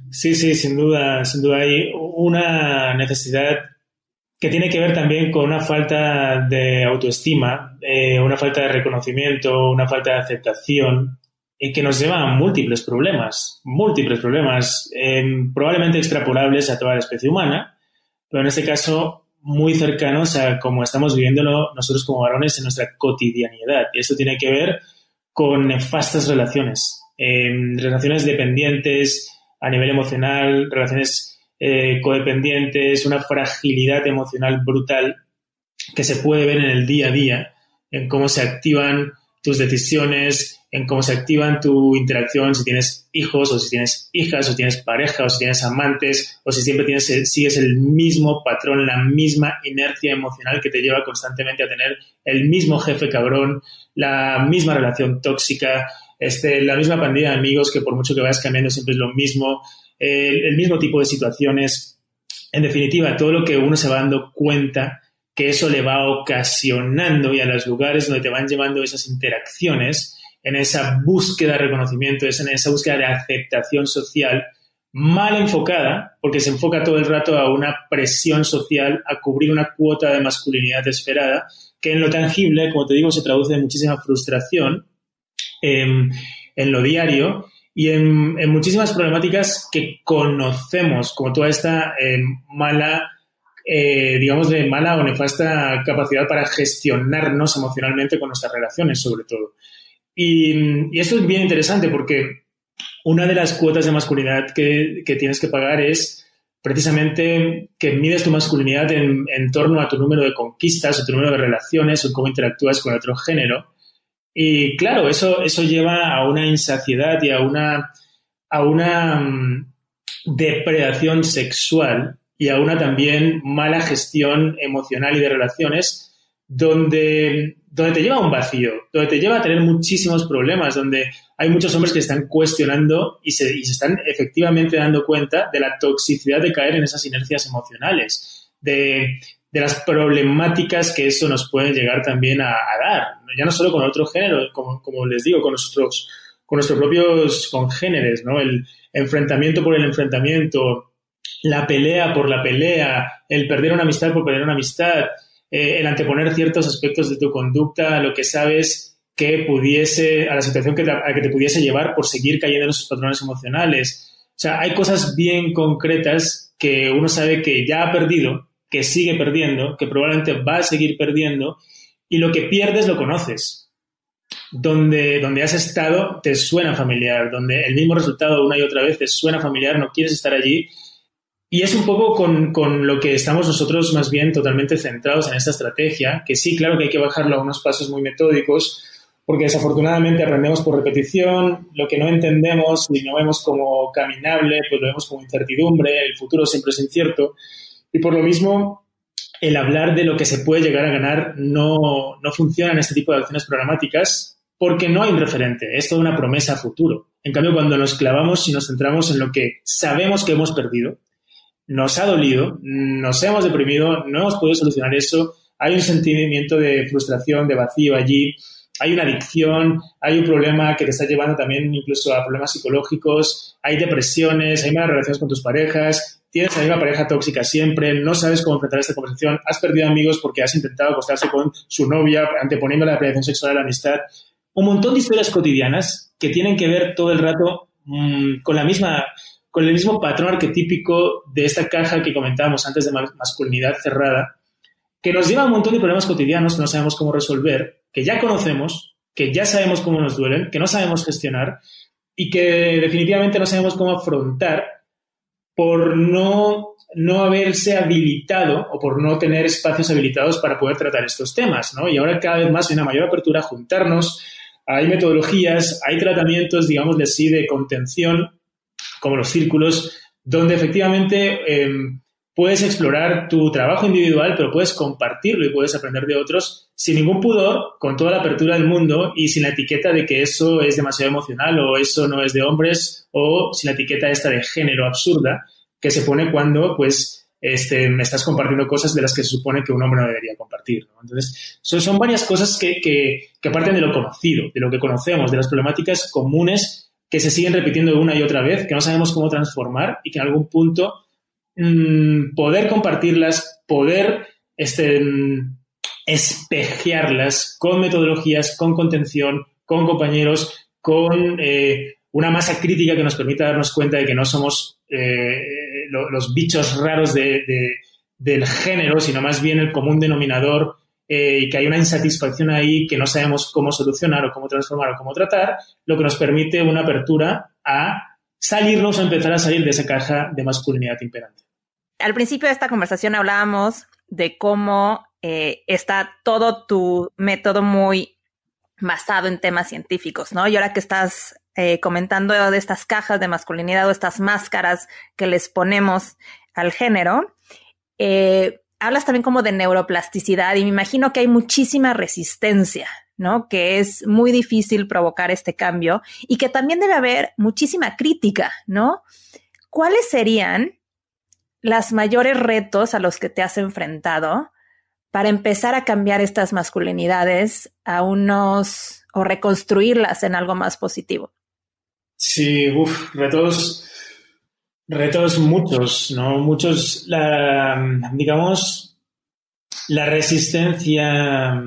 sin duda hay una necesidad que tiene que ver también con una falta de autoestima, una falta de reconocimiento, una falta de aceptación, y que nos lleva a múltiples problemas, probablemente extrapolables a toda la especie humana, pero en este caso muy cercanos a cómo estamos viviéndolo nosotros como varones en nuestra cotidianidad. Y esto tiene que ver con nefastas relaciones dependientes a nivel emocional, relaciones codependientes, una fragilidad emocional brutal que se puede ver en el día a día, en cómo se activan tus decisiones, en cómo se activan tu interacción, si tienes hijos o si tienes hijas o tienes pareja o si tienes amantes o si siempre sigues el mismo patrón, la misma inercia emocional que te lleva constantemente a tener el mismo jefe cabrón, la misma relación tóxica, la misma pandilla de amigos que por mucho que vayas cambiando siempre es lo mismo, el mismo tipo de situaciones. En definitiva, todo lo que uno se va dando cuenta que eso le va ocasionando y a los lugares donde te van llevando esas interacciones, en esa búsqueda de reconocimiento, en esa búsqueda de aceptación social mal enfocada, porque se enfoca todo el rato a una presión social, a cubrir una cuota de masculinidad esperada, que en lo tangible, como te digo, se traduce en muchísima frustración en lo diario y en muchísimas problemáticas que conocemos, como toda esta mala o nefasta capacidad para gestionarnos emocionalmente con nuestras relaciones, sobre todo. Y esto es bien interesante porque una de las cuotas de masculinidad que tienes que pagar es precisamente que mides tu masculinidad en torno a tu número de conquistas o tu número de relaciones o cómo interactúas con otro género. Y claro, eso lleva a una insaciedad y a una depredación sexual y a una también mala gestión emocional y de relaciones donde te lleva a un vacío, donde te lleva a tener muchísimos problemas, donde hay muchos hombres que están cuestionando y se están efectivamente dando cuenta de la toxicidad de caer en esas inercias emocionales, de las problemáticas que eso nos puede llegar también a dar, ya no solo con otro género, como les digo, con nuestros propios congéneres, ¿no? El enfrentamiento por el enfrentamiento, la pelea por la pelea, el perder una amistad por perder una amistad, el anteponer ciertos aspectos de tu conducta a lo que sabes que a la situación a la que te pudiese llevar por seguir cayendo en esos patrones emocionales. O sea, hay cosas bien concretas que uno sabe que ya ha perdido, que sigue perdiendo, que probablemente va a seguir perdiendo, y lo que pierdes lo conoces. Donde has estado te suena familiar, donde el mismo resultado una y otra vez te suena familiar, no quieres estar allí. Y es un poco con lo que estamos nosotros más bien totalmente centrados en esta estrategia, que sí, claro que hay que bajarlo a unos pasos muy metódicos, porque desafortunadamente aprendemos por repetición, lo que no entendemos y no vemos como caminable, pues lo vemos como incertidumbre, el futuro siempre es incierto, y por lo mismo el hablar de lo que se puede llegar a ganar no funciona en este tipo de acciones programáticas porque no hay un referente, es toda una promesa a futuro. En cambio, cuando nos clavamos y nos centramos en lo que sabemos que hemos perdido, nos ha dolido, nos hemos deprimido, no hemos podido solucionar eso, hay un sentimiento de frustración, de vacío allí, hay una adicción, hay un problema que te está llevando también incluso a problemas psicológicos, hay depresiones, hay malas relaciones con tus parejas, tienes a la misma pareja tóxica siempre, no sabes cómo enfrentar esta conversación, has perdido amigos porque has intentado acostarse con su novia, anteponiendo la prevención sexual a la amistad. Un montón de historias cotidianas que tienen que ver todo el rato con el mismo patrón arquetípico de esta caja que comentábamos antes de masculinidad cerrada, que nos lleva a un montón de problemas cotidianos que no sabemos cómo resolver, que ya conocemos, que ya sabemos cómo nos duelen, que no sabemos gestionar y que definitivamente no sabemos cómo afrontar por no haberse habilitado o por no tener espacios habilitados para poder tratar estos temas, ¿no? Y ahora cada vez más hay una mayor apertura a juntarnos, hay metodologías, hay tratamientos, digámosle así, de contención, como los círculos, donde efectivamente puedes explorar tu trabajo individual, pero puedes compartirlo y puedes aprender de otros sin ningún pudor, con toda la apertura del mundo y sin la etiqueta de que eso es demasiado emocional o eso no es de hombres o sin la etiqueta esta de género absurda que se pone cuando pues me estás compartiendo cosas de las que se supone que un hombre no debería compartir, ¿no? Entonces, son varias cosas que parten de lo conocido, de lo que conocemos, de las problemáticas comunes que se siguen repitiendo una y otra vez, que no sabemos cómo transformar y que en algún punto poder compartirlas, poder espejearlas con metodologías, con contención, con compañeros, con una masa crítica que nos permita darnos cuenta de que no somos los bichos raros del género, sino más bien el común denominador y que hay una insatisfacción ahí que no sabemos cómo solucionar o cómo transformar o cómo tratar, lo que nos permite una apertura a salirnos o empezar a salir de esa caja de masculinidad imperante. Al principio de esta conversación hablábamos de cómo está todo tu método muy basado en temas científicos, ¿no? Y ahora que estás comentando de estas cajas de masculinidad o estas máscaras que les ponemos al género, hablas también como de neuroplasticidad y me imagino que hay muchísima resistencia, ¿no? Que es muy difícil provocar este cambio y que también debe haber muchísima crítica, ¿no? ¿Cuáles serían los mayores retos a los que te has enfrentado para empezar a cambiar estas masculinidades o reconstruirlas en algo más positivo? Sí, retos muchos, ¿no? Muchos, digamos, la resistencia,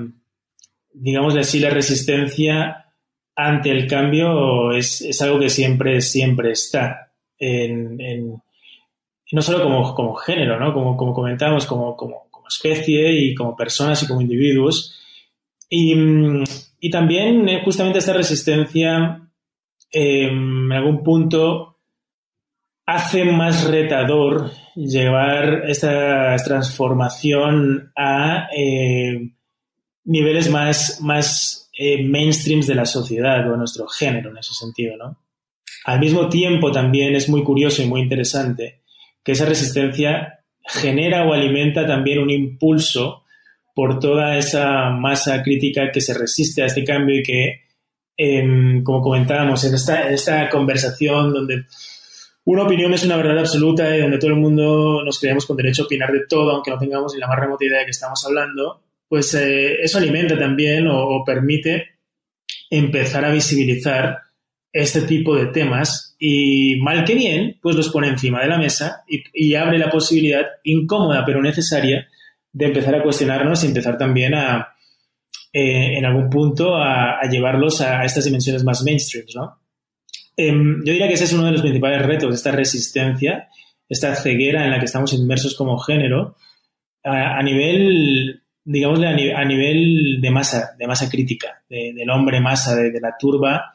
digámosle así, la resistencia ante el cambio es algo que siempre está no solo como género, ¿no? Como comentábamos, como especie y como personas y como individuos. Y también justamente esta resistencia en algún punto hace más retador llevar esta transformación a niveles más mainstreams de la sociedad o de nuestro género en ese sentido, ¿no? Al mismo tiempo también es muy curioso y muy interesante que esa resistencia genera o alimenta también un impulso por toda esa masa crítica que se resiste a este cambio y que, como comentábamos, en esta conversación donde una opinión es una verdad absoluta y donde todo el mundo nos creemos con derecho a opinar de todo, aunque no tengamos ni la más remota idea de qué estamos hablando, pues eso alimenta también o permite empezar a visibilizar este tipo de temas y, mal que bien, pues los pone encima de la mesa y abre la posibilidad incómoda pero necesaria de empezar a cuestionarnos y empezar también en algún punto a llevarlos a estas dimensiones más mainstream, ¿no? Yo diría que ese es uno de los principales retos, esta resistencia, esta ceguera en la que estamos inmersos como género, a nivel, digámosle, a nivel de masa crítica, del hombre masa, de la turba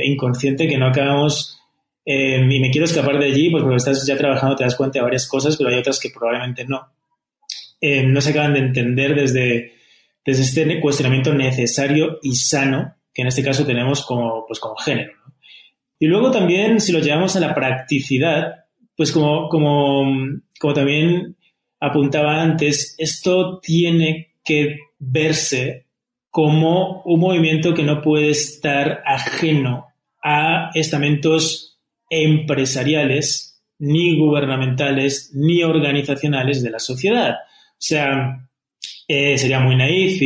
inconsciente que no acabamos, y me quiero escapar de allí, pues porque estás ya trabajando, te das cuenta de varias cosas, pero hay otras que probablemente no se acaban de entender desde este cuestionamiento necesario y sano que en este caso tenemos como género, ¿no? Y luego también, si lo llevamos a la practicidad, pues como también apuntaba antes, esto tiene que verse como un movimiento que no puede estar ajeno a estamentos empresariales, ni gubernamentales, ni organizacionales de la sociedad. O sea, sería muy naif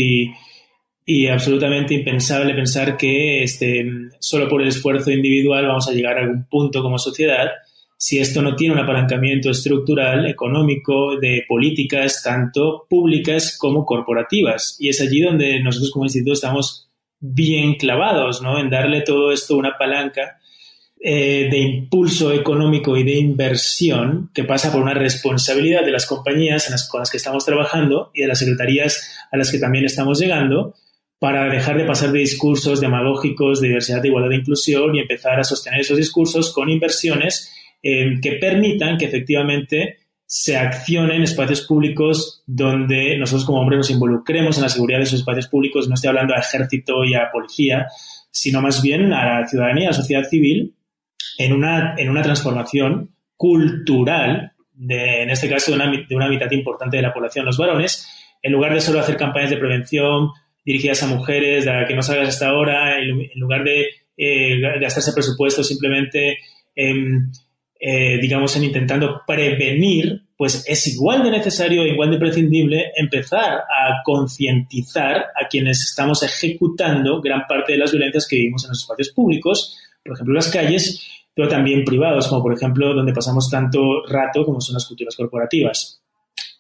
y absolutamente impensable pensar que solo por el esfuerzo individual vamos a llegar a algún punto como sociedad si esto no tiene un apalancamiento estructural, económico, de políticas tanto públicas como corporativas. Y es allí donde nosotros como instituto estamos bien clavados, ¿no? En darle todo esto una palanca de impulso económico y de inversión que pasa por una responsabilidad de las compañías con las que estamos trabajando y de las secretarías a las que también estamos llegando, para dejar de pasar de discursos demagógicos de diversidad, de igualdad e inclusión y empezar a sostener esos discursos con inversiones que permitan que efectivamente se accionen espacios públicos donde nosotros como hombres nos involucremos en la seguridad de esos espacios públicos. No estoy hablando a ejército y a policía, sino más bien a la ciudadanía, a la sociedad civil, en una transformación cultural, en este caso de una mitad importante de la población, los varones, en lugar de solo hacer campañas de prevención dirigidas a mujeres, de que no salgas hasta ahora, en lugar de gastarse presupuesto simplemente digamos, en intentando prevenir, pues es igual de necesario, igual de imprescindible empezar a concientizar a quienes estamos ejecutando gran parte de las violencias que vivimos en los espacios públicos, por ejemplo, las calles, pero también privados, como por ejemplo donde pasamos tanto rato como son las culturas corporativas.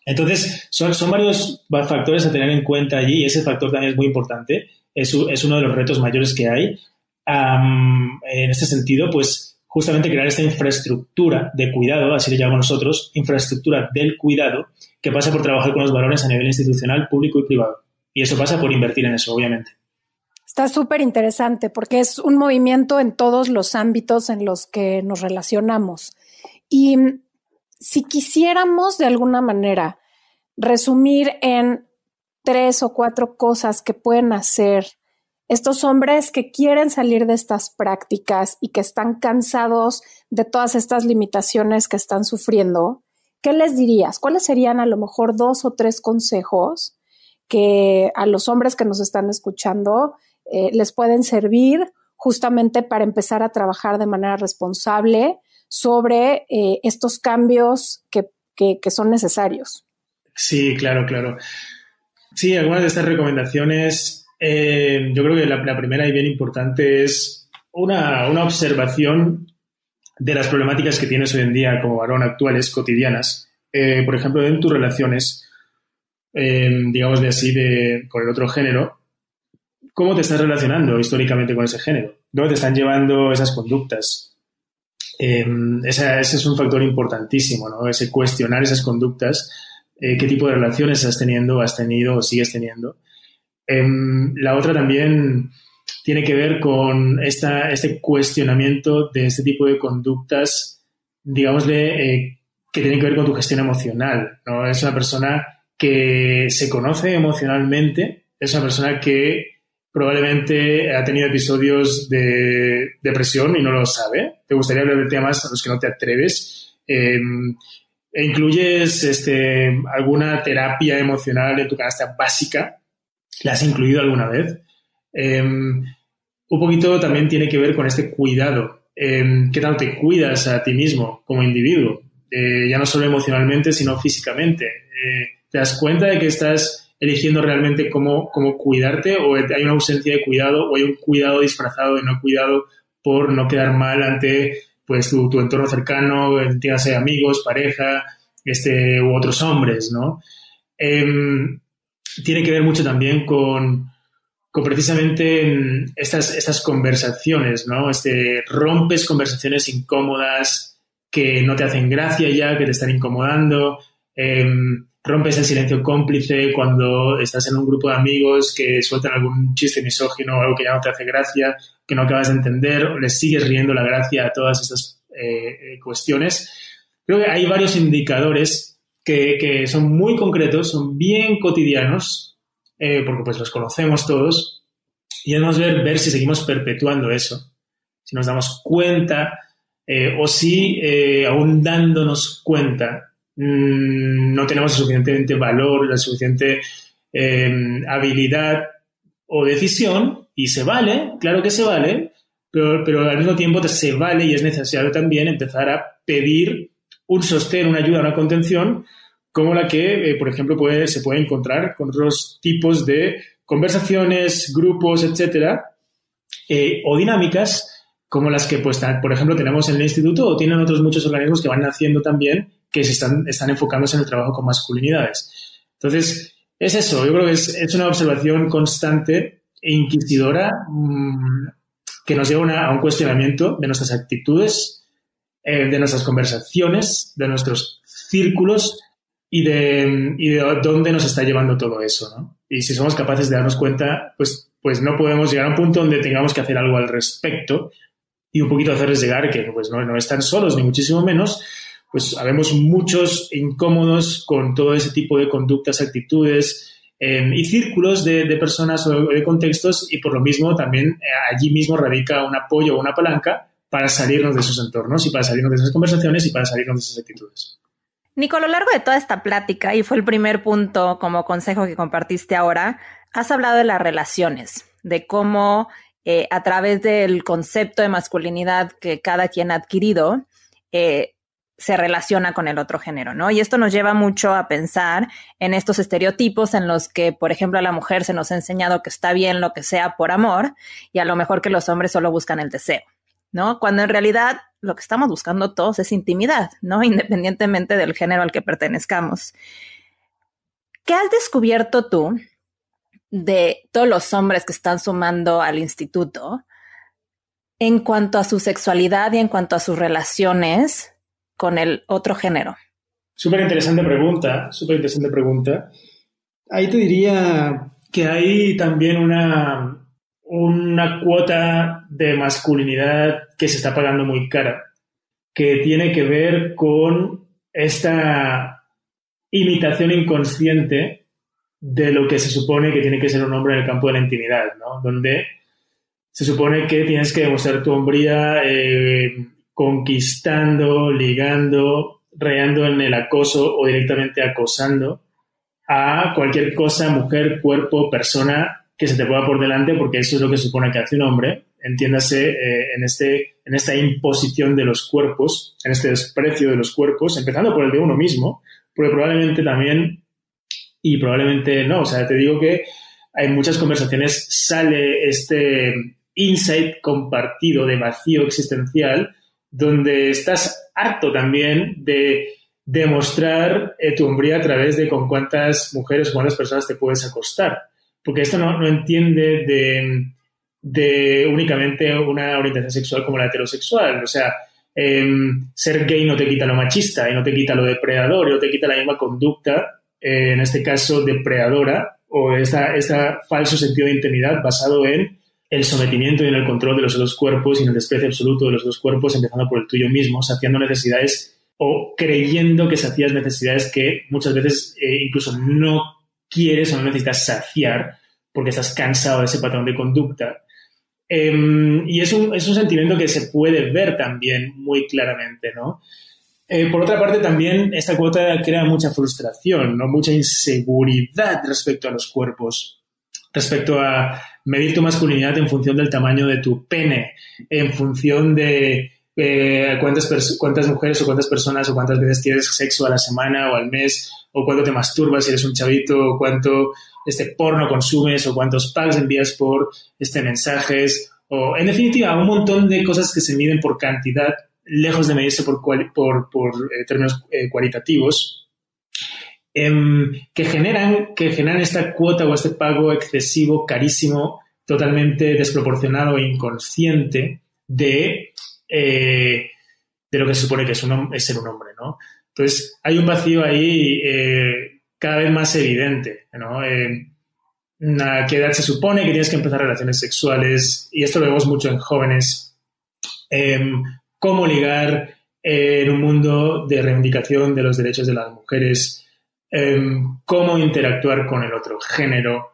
Entonces, son varios factores a tener en cuenta allí y ese factor también es muy importante. Es uno de los retos mayores que hay. En este sentido, pues justamente crear esta infraestructura de cuidado, así le llamamos nosotros, infraestructura del cuidado, que pasa por trabajar con los varones a nivel institucional, público y privado. Y eso pasa por invertir en eso, obviamente. Está súper interesante porque es un movimiento en todos los ámbitos en los que nos relacionamos. Y si quisiéramos de alguna manera resumir en 3 o 4 cosas que pueden hacer estos hombres que quieren salir de estas prácticas y que están cansados de todas estas limitaciones que están sufriendo, ¿qué les dirías? ¿Cuáles serían a lo mejor 2 o 3 consejos que a los hombres que nos están escuchando les pueden servir justamente para empezar a trabajar de manera responsable sobre estos cambios que son necesarios? Sí, claro. Sí, algunas de estas recomendaciones, yo creo que la primera y bien importante es una observación de las problemáticas que tienes hoy en día como varón actuales, cotidianas. Por ejemplo, en tus relaciones, digamos de así, con el otro género, ¿cómo te estás relacionando históricamente con ese género? ¿Dónde te están llevando esas conductas? Ese es un factor importantísimo, ¿no? Ese cuestionar esas conductas, qué tipo de relaciones has tenido o sigues teniendo. La otra también tiene que ver con este cuestionamiento de este tipo de conductas, digámosle, que tienen que ver con tu gestión emocional, ¿no? Es una persona que se conoce emocionalmente, es una persona que probablemente ha tenido episodios de depresión y no lo sabe. Te gustaría hablar de temas a los que no te atreves. ¿Incluyes alguna terapia emocional en tu canasta básica? ¿La has incluido alguna vez? Un poquito también tiene que ver con este cuidado. ¿Qué tal te cuidas a ti mismo como individuo? Ya no solo emocionalmente, sino físicamente. ¿Te das cuenta de que estás eligiendo realmente cómo cuidarte, o hay una ausencia de cuidado, o hay un cuidado disfrazado de no cuidado por no quedar mal ante pues tu entorno cercano, dígase amigos, pareja, u otros hombres, ¿no? Tiene que ver mucho también con precisamente estas conversaciones, ¿no? Rompes conversaciones incómodas que no te hacen gracia ya, que te están incomodando. Rompes el silencio cómplice cuando estás en un grupo de amigos que sueltan algún chiste misógino o algo que ya no te hace gracia, que no acabas de entender, o les sigues riendo la gracia a todas estas cuestiones. Creo que hay varios indicadores que son muy concretos, son bien cotidianos, porque pues los conocemos todos, y debemos ver si seguimos perpetuando eso, si nos damos cuenta o si aún dándonos cuenta no tenemos suficientemente valor, la suficiente habilidad o decisión, y se vale, claro que se vale, pero al mismo tiempo se vale y es necesario también empezar a pedir un sostén, una ayuda, una contención, como la que, por ejemplo, se puede encontrar con otros tipos de conversaciones, grupos, etcétera, o dinámicas como las que, pues, por ejemplo, tenemos en el instituto, o tienen otros muchos organismos que van naciendo también, que se están enfocándose en el trabajo con masculinidades. Entonces, es eso. Yo creo que es una observación constante e inquisidora que nos lleva a un cuestionamiento de nuestras actitudes, de nuestras conversaciones, de nuestros círculos y de dónde nos está llevando todo eso, ¿no? Y si somos capaces de darnos cuenta, pues no podemos llegar a un punto donde tengamos que hacer algo al respecto y un poquito hacerles llegar que pues no están solos, ni muchísimo menos. Pues habemos muchos incómodos con todo ese tipo de conductas, actitudes y círculos de personas o de contextos, y por lo mismo también allí mismo radica un apoyo o una palanca para salirnos de esos entornos y para salirnos de esas conversaciones y para salirnos de esas actitudes. Nico, a lo largo de toda esta plática, y fue el primer punto como consejo que compartiste ahora, has hablado de las relaciones, de cómo a través del concepto de masculinidad que cada quien ha adquirido, se relaciona con el otro género, ¿no? Y esto nos lleva mucho a pensar en estos estereotipos en los que, por ejemplo, a la mujer se nos ha enseñado que está bien lo que sea por amor, y a lo mejor que los hombres solo buscan el deseo, ¿no? Cuando en realidad lo que estamos buscando todos es intimidad, ¿no? Independientemente del género al que pertenezcamos. ¿Qué has descubierto tú de todos los hombres que están sumando al instituto en cuanto a su sexualidad y en cuanto a sus relaciones con el otro género? Súper interesante pregunta. Ahí te diría que hay también una cuota de masculinidad que se está pagando muy cara, que tiene que ver con esta imitación inconsciente de lo que se supone que tiene que ser un hombre en el campo de la intimidad, ¿no? Donde se supone que tienes que demostrar tu hombría conquistando, ligando, rayando en el acoso o directamente acosando a cualquier cosa, mujer, cuerpo, persona que se te ponga por delante, porque eso es lo que se supone que hace un hombre, entiéndase, en esta imposición de los cuerpos, en este desprecio de los cuerpos, empezando por el de uno mismo, porque probablemente también, y probablemente no, o sea, te digo que en muchas conversaciones sale este insight compartido de vacío existencial, donde estás harto también de demostrar tu hombría a través de con cuántas mujeres o cuántas personas te puedes acostar. Porque esto no entiende de únicamente una orientación sexual como la heterosexual. O sea, ser gay no te quita lo machista y no te quita lo depredador y no te quita la misma conducta, en este caso depredadora, o esta falso sentido de intimidad basado en el sometimiento y en el control de los otros cuerpos y en el desprecio absoluto de los dos cuerpos, empezando por el tuyo mismo, saciando necesidades o creyendo que sacías necesidades que muchas veces incluso no quieres o no necesitas saciar porque estás cansado de ese patrón de conducta. Y es un sentimiento que se puede ver también muy claramente, ¿no? Por otra parte, también esta cuota crea mucha frustración, ¿no? Mucha inseguridad respecto a los cuerpos, respecto a medir tu masculinidad en función del tamaño de tu pene, en función de cuántas mujeres o cuántas personas o cuántas veces tienes sexo a la semana o al mes, o cuánto te masturbas si eres un chavito, o cuánto porno consumes, o cuántos packs envías por mensajes, o en definitiva un montón de cosas que se miden por cantidad, lejos de medirse por términos cualitativos, que generan esta cuota o este pago excesivo, carísimo, totalmente desproporcionado e inconsciente de lo que se supone que es ser un hombre, ¿no? Entonces, hay un vacío ahí cada vez más evidente, ¿no? ¿A qué edad se supone que tienes que empezar relaciones sexuales? Y esto lo vemos mucho en jóvenes. Cómo ligar en un mundo de reivindicación de los derechos de las mujeres, cómo interactuar con el otro género,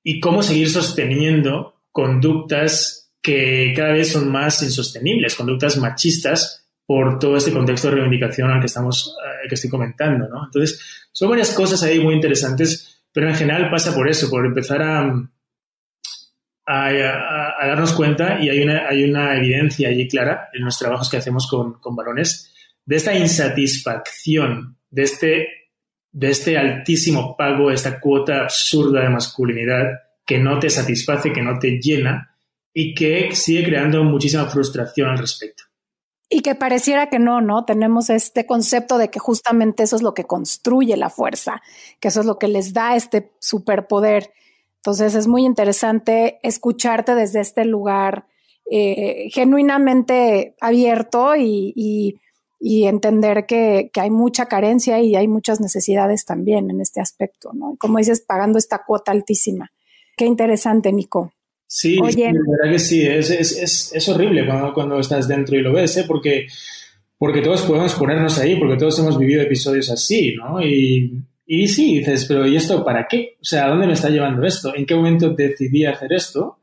y cómo seguir sosteniendo conductas que cada vez son más insostenibles, conductas machistas por todo este contexto de reivindicación al que estoy comentando, ¿no? Entonces, son varias cosas ahí muy interesantes, pero en general pasa por eso, por empezar a darnos cuenta, y hay una evidencia allí clara en los trabajos que hacemos con varones, de esta insatisfacción, de este altísimo pago, esta cuota absurda de masculinidad que no te satisface, que no te llena y que sigue creando muchísima frustración al respecto. Y que pareciera que no, tenemos este concepto de que justamente eso es lo que construye la fuerza, que eso es lo que les da este superpoder. Entonces es muy interesante escucharte desde este lugar genuinamente abierto y entender que hay mucha carencia y hay muchas necesidades también en este aspecto, ¿no? Como dices, pagando esta cuota altísima. Qué interesante, Nico. Sí, Oye, sí, la verdad que sí, es horrible cuando estás dentro y lo ves, porque todos podemos ponernos ahí, porque todos hemos vivido episodios así, ¿no? Y sí, dices, pero ¿y esto para qué? O sea, ¿a dónde me está llevando esto? ¿En qué momento decidí hacer esto?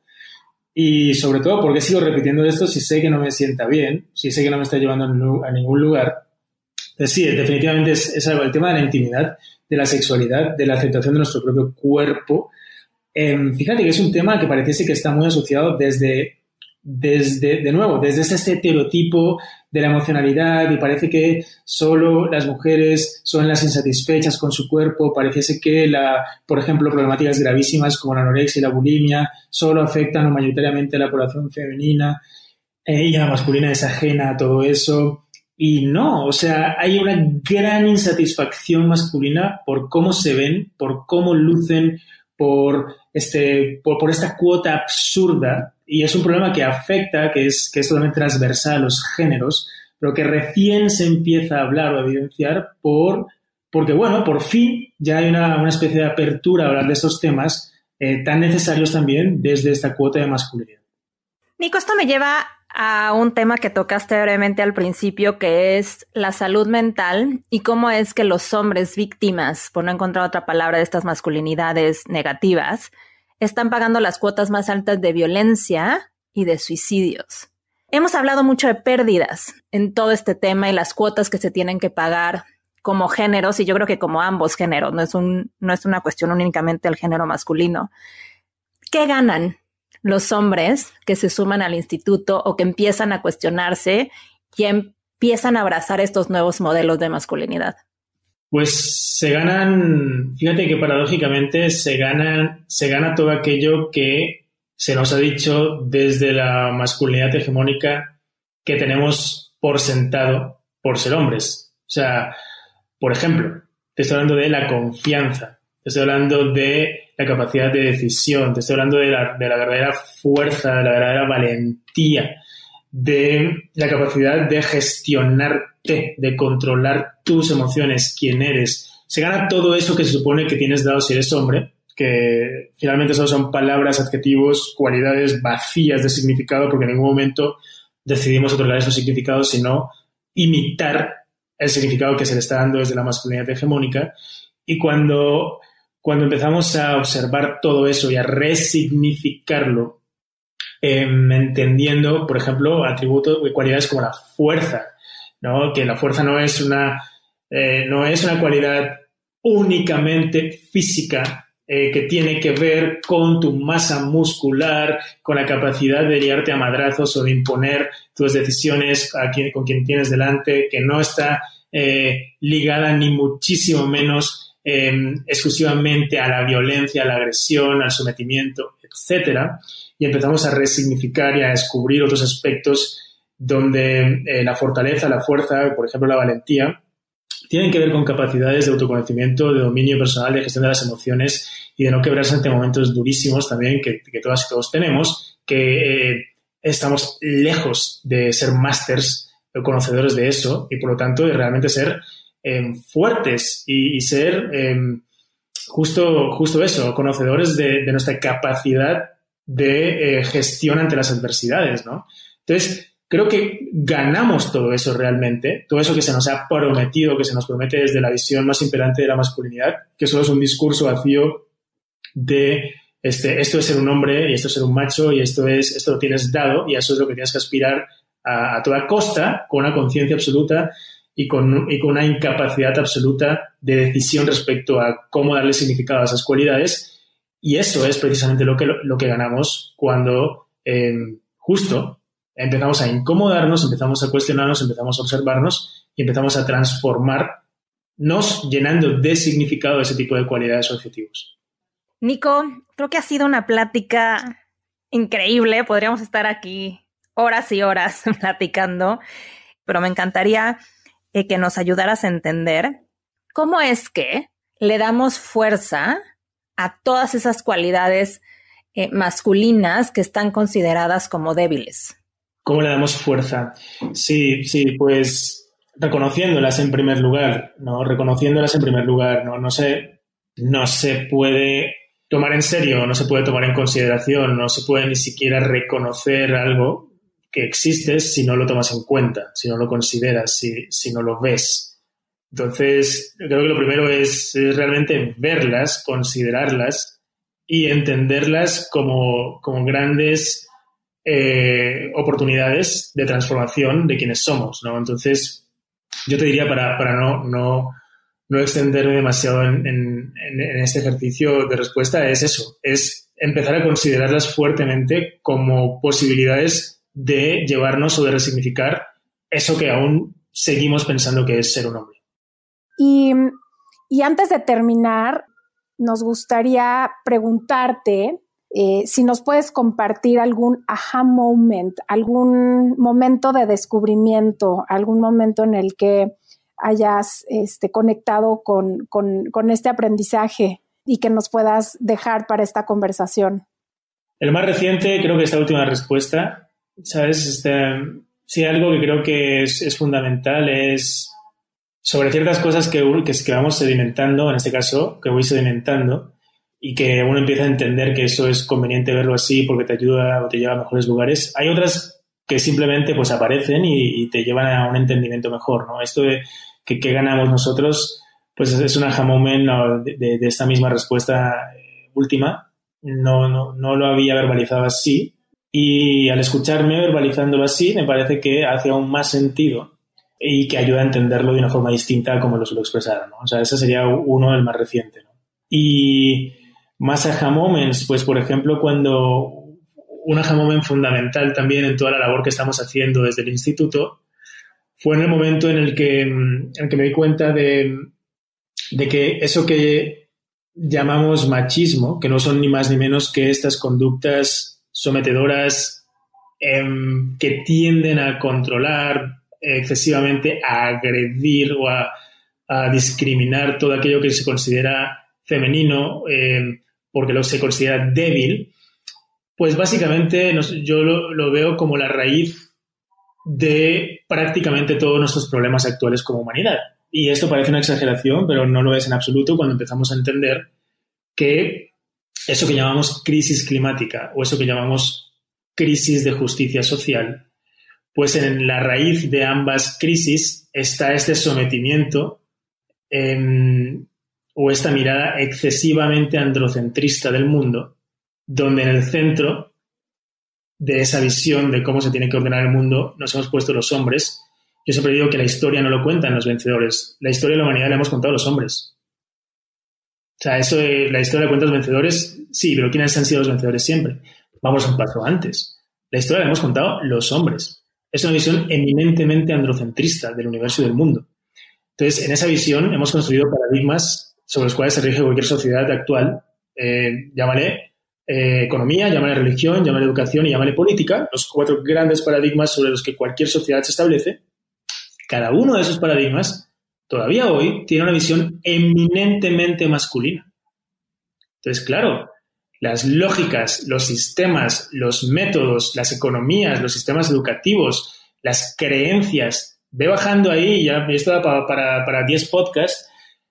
Y sobre todo, ¿por qué sigo repitiendo esto si sé que no me sienta bien, si sé que no me está llevando a ningún lugar? Entonces sí, definitivamente es algo, el tema de la intimidad, de la sexualidad, de la aceptación de nuestro propio cuerpo. Fíjate que es un tema que pareciese que está muy asociado desde ese estereotipo de la emocionalidad, y parece que solo las mujeres son las insatisfechas con su cuerpo, pareciese que por ejemplo, problemáticas gravísimas como la anorexia y la bulimia solo afectan mayoritariamente a la población femenina, y a la masculina es ajena a todo eso. Y no, o sea, hay una gran insatisfacción masculina por cómo se ven, por cómo lucen, por esta cuota absurda, y es un problema que afecta, que es totalmente transversal a los géneros, pero que recién se empieza a hablar o a evidenciar porque, bueno, por fin ya hay una especie de apertura a hablar de estos temas tan necesarios también desde esta cuota de masculinidad. Nico, esto me lleva a un tema que tocaste brevemente al principio, que es la salud mental y cómo es que los hombres víctimas, por no encontrar otra palabra, de estas masculinidades negativas, están pagando las cuotas más altas de violencia y de suicidios. Hemos hablado mucho de pérdidas en todo este tema y las cuotas que se tienen que pagar como géneros, y yo creo que como ambos géneros, no es una cuestión únicamente del género masculino. ¿Qué ganan los hombres que se suman al instituto o que empiezan a cuestionarse y empiezan a abrazar estos nuevos modelos de masculinidad? Pues se ganan, fíjate que paradójicamente se gana todo aquello que se nos ha dicho desde la masculinidad hegemónica que tenemos por sentado por ser hombres. O sea, por ejemplo, te estoy hablando de la confianza, te estoy hablando de la capacidad de decisión, te estoy hablando de la verdadera fuerza, de la verdadera valentía, de la capacidad de gestionarte, de controlar tus emociones, quién eres. Se gana todo eso que se supone que tienes dado si eres hombre, que finalmente solo son palabras, adjetivos, cualidades vacías de significado, porque en ningún momento decidimos otorgar esos significados, sino imitar el significado que se le está dando desde la masculinidad hegemónica. Y cuando empezamos a observar todo eso y a resignificarlo, entendiendo, por ejemplo, atributos y cualidades como la fuerza, ¿no? Que la fuerza no es una cualidad únicamente física, que tiene que ver con tu masa muscular, con la capacidad de liarte a madrazos o de imponer tus decisiones con quien tienes delante, que no está ligada ni muchísimo menos exclusivamente a la violencia, a la agresión, al sometimiento, etcétera. Y empezamos a resignificar y a descubrir otros aspectos donde la fortaleza, la fuerza, por ejemplo, la valentía, tienen que ver con capacidades de autoconocimiento, de dominio personal, de gestión de las emociones y de no quebrarse ante momentos durísimos también que todas y todos tenemos, que estamos lejos de ser másters o conocedores de eso y, por lo tanto, de realmente ser fuertes y ser justo eso, conocedores de nuestra capacidad de gestión ante las adversidades, ¿no? Entonces, creo que ganamos todo eso realmente, todo eso que se nos ha prometido, que se nos promete desde la visión más imperante de la masculinidad, que solo es un discurso vacío de esto es ser un hombre y esto es ser un macho y esto lo tienes dado y eso es lo que tienes que aspirar a toda costa, con una conciencia absoluta y con una incapacidad absoluta de decisión respecto a cómo darle significado a esas cualidades. Y eso es precisamente lo que ganamos cuando justo empezamos a incomodarnos, empezamos a cuestionarnos, empezamos a observarnos y empezamos a transformarnos llenando de significado ese tipo de cualidades o objetivos. Nico, creo que ha sido una plática increíble. Podríamos estar aquí horas y horas platicando, pero me encantaría que nos ayudaras a entender cómo es que le damos fuerza a todas esas cualidades masculinas que están consideradas como débiles. ¿Cómo le damos fuerza? Sí, pues reconociéndolas en primer lugar, ¿no? Reconociéndolas en primer lugar, ¿no? No se puede tomar en serio, no se puede tomar en consideración, no se puede ni siquiera reconocer algo que existe si no lo tomas en cuenta, si no lo consideras, si no lo ves. Entonces, creo que lo primero es realmente verlas, considerarlas y entenderlas como grandes oportunidades de transformación de quienes somos, ¿no? Entonces, yo te diría para no extenderme demasiado en este ejercicio de respuesta, es eso, es empezar a considerarlas fuertemente como posibilidades de llevarnos o de resignificar eso que aún seguimos pensando que es ser un hombre. Y antes de terminar, nos gustaría preguntarte si nos puedes compartir algún aha moment, algún momento de descubrimiento, algún momento en el que hayas conectado con este aprendizaje y que nos puedas dejar para esta conversación. El más reciente, creo que esta última respuesta, ¿sabes? Sí, algo que creo que es fundamental es sobre ciertas cosas que vamos sedimentando, en este caso, que voy sedimentando, y que uno empieza a entender que eso es conveniente verlo así porque te ayuda o te lleva a mejores lugares. Hay otras que simplemente pues aparecen y te llevan a un entendimiento mejor, ¿no? Esto de que ganamos nosotros, pues es un aha moment, ¿no? de esta misma respuesta última, no lo había verbalizado así, y al escucharme verbalizándolo así me parece que hace aún más sentido y que ayuda a entenderlo de una forma distinta a como lo suelo expresar, ¿no? O sea, ese sería uno, el más reciente, ¿no? Y más aha moments, pues por ejemplo, cuando un aha moment fundamental también en toda la labor que estamos haciendo desde el instituto fue en el momento en el que me di cuenta de que eso que llamamos machismo, que no son ni más ni menos que estas conductas sometedoras que tienden a controlar excesivamente, a agredir o a discriminar todo aquello que se considera femenino porque se considera débil, pues básicamente yo lo veo como la raíz de prácticamente todos nuestros problemas actuales como humanidad. Y esto parece una exageración, pero no lo es en absoluto cuando empezamos a entender que eso que llamamos crisis climática o eso que llamamos crisis de justicia social, pues en la raíz de ambas crisis está este sometimiento o esta mirada excesivamente androcentrista del mundo, donde en el centro de esa visión de cómo se tiene que ordenar el mundo nos hemos puesto los hombres. Yo siempre digo que la historia no lo cuentan los vencedores. La historia de la humanidad la hemos contado los hombres. O sea, eso de la historia la cuentan los vencedores, sí, pero ¿quiénes han sido los vencedores siempre? Vamos un paso antes. La historia la hemos contado los hombres. Es una visión eminentemente androcentrista del universo y del mundo. Entonces, en esa visión hemos construido paradigmas sobre los cuales se rige cualquier sociedad actual. Llámale economía, llámale religión, llámale educación y llámale política, los 4 grandes paradigmas sobre los que cualquier sociedad se establece. Cada uno de esos paradigmas todavía hoy tiene una visión eminentemente masculina. Entonces, claro, las lógicas, los sistemas, los métodos, las economías, los sistemas educativos, las creencias, ve bajando ahí, ya esto da para 10 podcasts,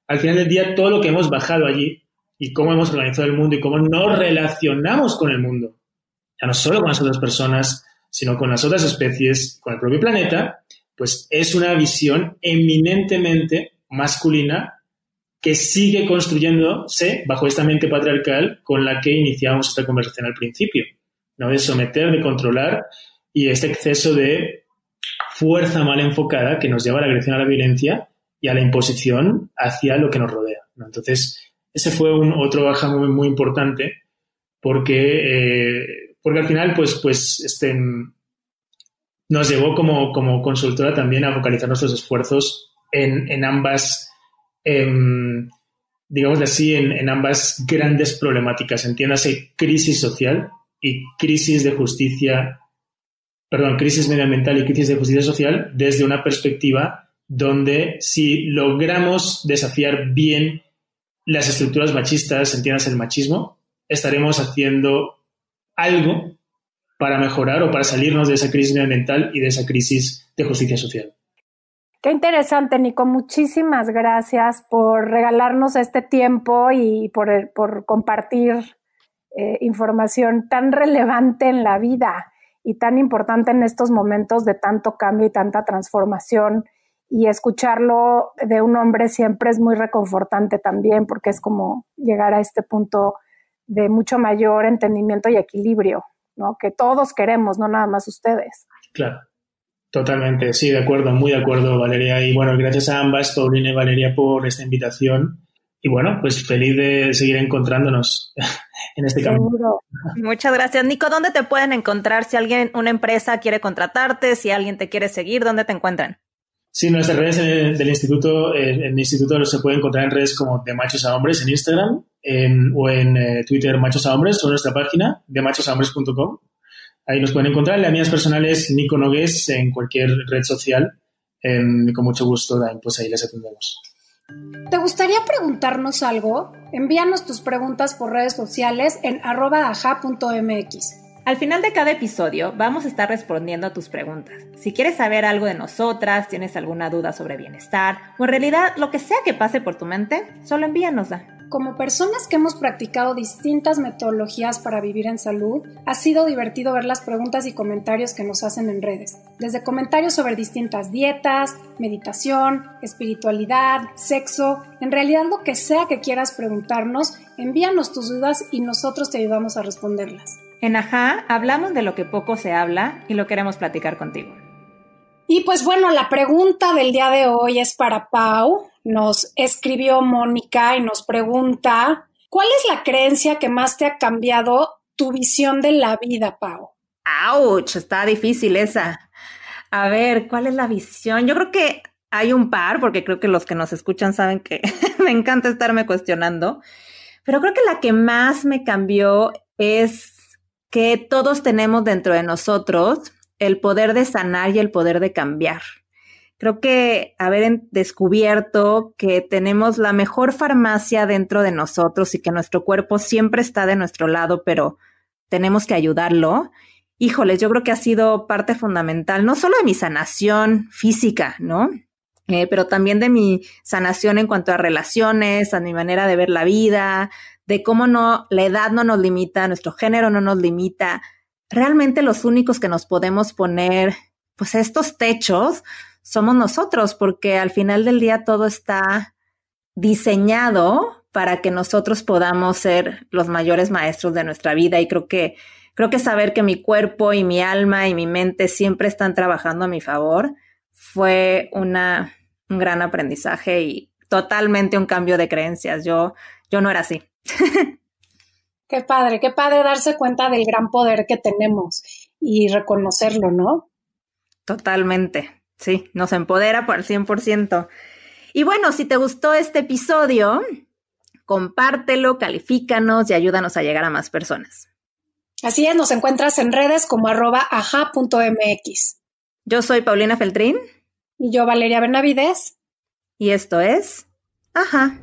al final del día todo lo que hemos bajado allí y cómo hemos organizado el mundo y cómo nos relacionamos con el mundo, ya no solo con las otras personas, sino con las otras especies, con el propio planeta, pues es una visión eminentemente masculina que sigue construyéndose bajo esta mente patriarcal con la que iniciamos esta conversación al principio, ¿no? De someter, de controlar y este exceso de fuerza mal enfocada que nos lleva a la agresión, a la violencia y a la imposición hacia lo que nos rodea, ¿no? Entonces, ese fue otro aha muy, muy importante porque al final nos llevó como consultora también a focalizar nuestros esfuerzos en ambas, digámoslo así, en ambas grandes problemáticas. Entiéndase crisis social y crisis medioambiental y crisis de justicia social desde una perspectiva donde si logramos desafiar bien las estructuras machistas, entiéndase el machismo, estaremos haciendo algo para mejorar o para salirnos de esa crisis medioambiental y de esa crisis de justicia social. Qué interesante, Nico. Muchísimas gracias por regalarnos este tiempo y por compartir información tan relevante en la vida y tan importante en estos momentos de tanto cambio y tanta transformación. Y escucharlo de un hombre siempre es muy reconfortante también, porque es como llegar a este punto de mucho mayor entendimiento y equilibrio, ¿no? Que todos queremos, no nada más ustedes. Claro, totalmente, sí, de acuerdo, muy de acuerdo, Valeria. Y bueno, gracias a ambas, Paulina y Valeria, por esta invitación. Y bueno, pues feliz de seguir encontrándonos en este camino. Seguro. Muchas gracias. Nico, ¿dónde te pueden encontrar si una empresa quiere contratarte, si alguien te quiere seguir, dónde te encuentran? Sí, nuestras redes del instituto, en el instituto se puede encontrar en redes como De Machos a Hombres en Instagram o en Twitter Machos a Hombres o en nuestra página demachosahombres.com. Ahí nos pueden encontrar. La mía es personal es Nico Nogués en cualquier red social. Con mucho gusto, pues ahí les atendemos. ¿Te gustaría preguntarnos algo? Envíanos tus preguntas por redes sociales en @aha.mx. Al final de cada episodio vamos a estar respondiendo a tus preguntas. Si quieres saber algo de nosotras, tienes alguna duda sobre bienestar o en realidad lo que sea que pase por tu mente, solo envíanosla. Como personas que hemos practicado distintas metodologías para vivir en salud, ha sido divertido ver las preguntas y comentarios que nos hacen en redes. Desde comentarios sobre distintas dietas, meditación, espiritualidad, sexo, en realidad lo que sea que quieras preguntarnos, envíanos tus dudas y nosotros te ayudamos a responderlas. En Ajá hablamos de lo que poco se habla y lo queremos platicar contigo. Y pues bueno, la pregunta del día de hoy es para Pau. Nos escribió Mónica y nos pregunta, ¿cuál es la creencia que más te ha cambiado tu visión de la vida, Pau? ¡Auch! Está difícil esa. A ver, ¿cuál es la visión? Yo creo que hay un par, porque creo que los que nos escuchan saben que me encanta estarme cuestionando, pero creo que la que más me cambió es que todos tenemos dentro de nosotros el poder de sanar y el poder de cambiar. Creo que haber descubierto que tenemos la mejor farmacia dentro de nosotros y que nuestro cuerpo siempre está de nuestro lado, pero tenemos que ayudarlo. Híjoles, yo creo que ha sido parte fundamental, no solo de mi sanación física, ¿no? Pero también de mi sanación en cuanto a relaciones, a mi manera de ver la vida, de cómo la edad no nos limita, nuestro género no nos limita. Realmente los únicos que nos podemos poner, pues, estos techos somos nosotros, porque al final del día todo está diseñado para que nosotros podamos ser los mayores maestros de nuestra vida. Y creo que saber que mi cuerpo y mi alma y mi mente siempre están trabajando a mi favor fue un gran aprendizaje y totalmente un cambio de creencias. Yo no era así. Qué padre darse cuenta del gran poder que tenemos y reconocerlo, ¿no? Totalmente. Sí, nos empodera por el 100%. Y bueno, si te gustó este episodio, compártelo, califícanos y ayúdanos a llegar a más personas. Así es, nos encuentras en redes como @aja.mx. Yo soy Paulina Feltrín. Y yo, Valeria Benavides. Y esto es Ajá.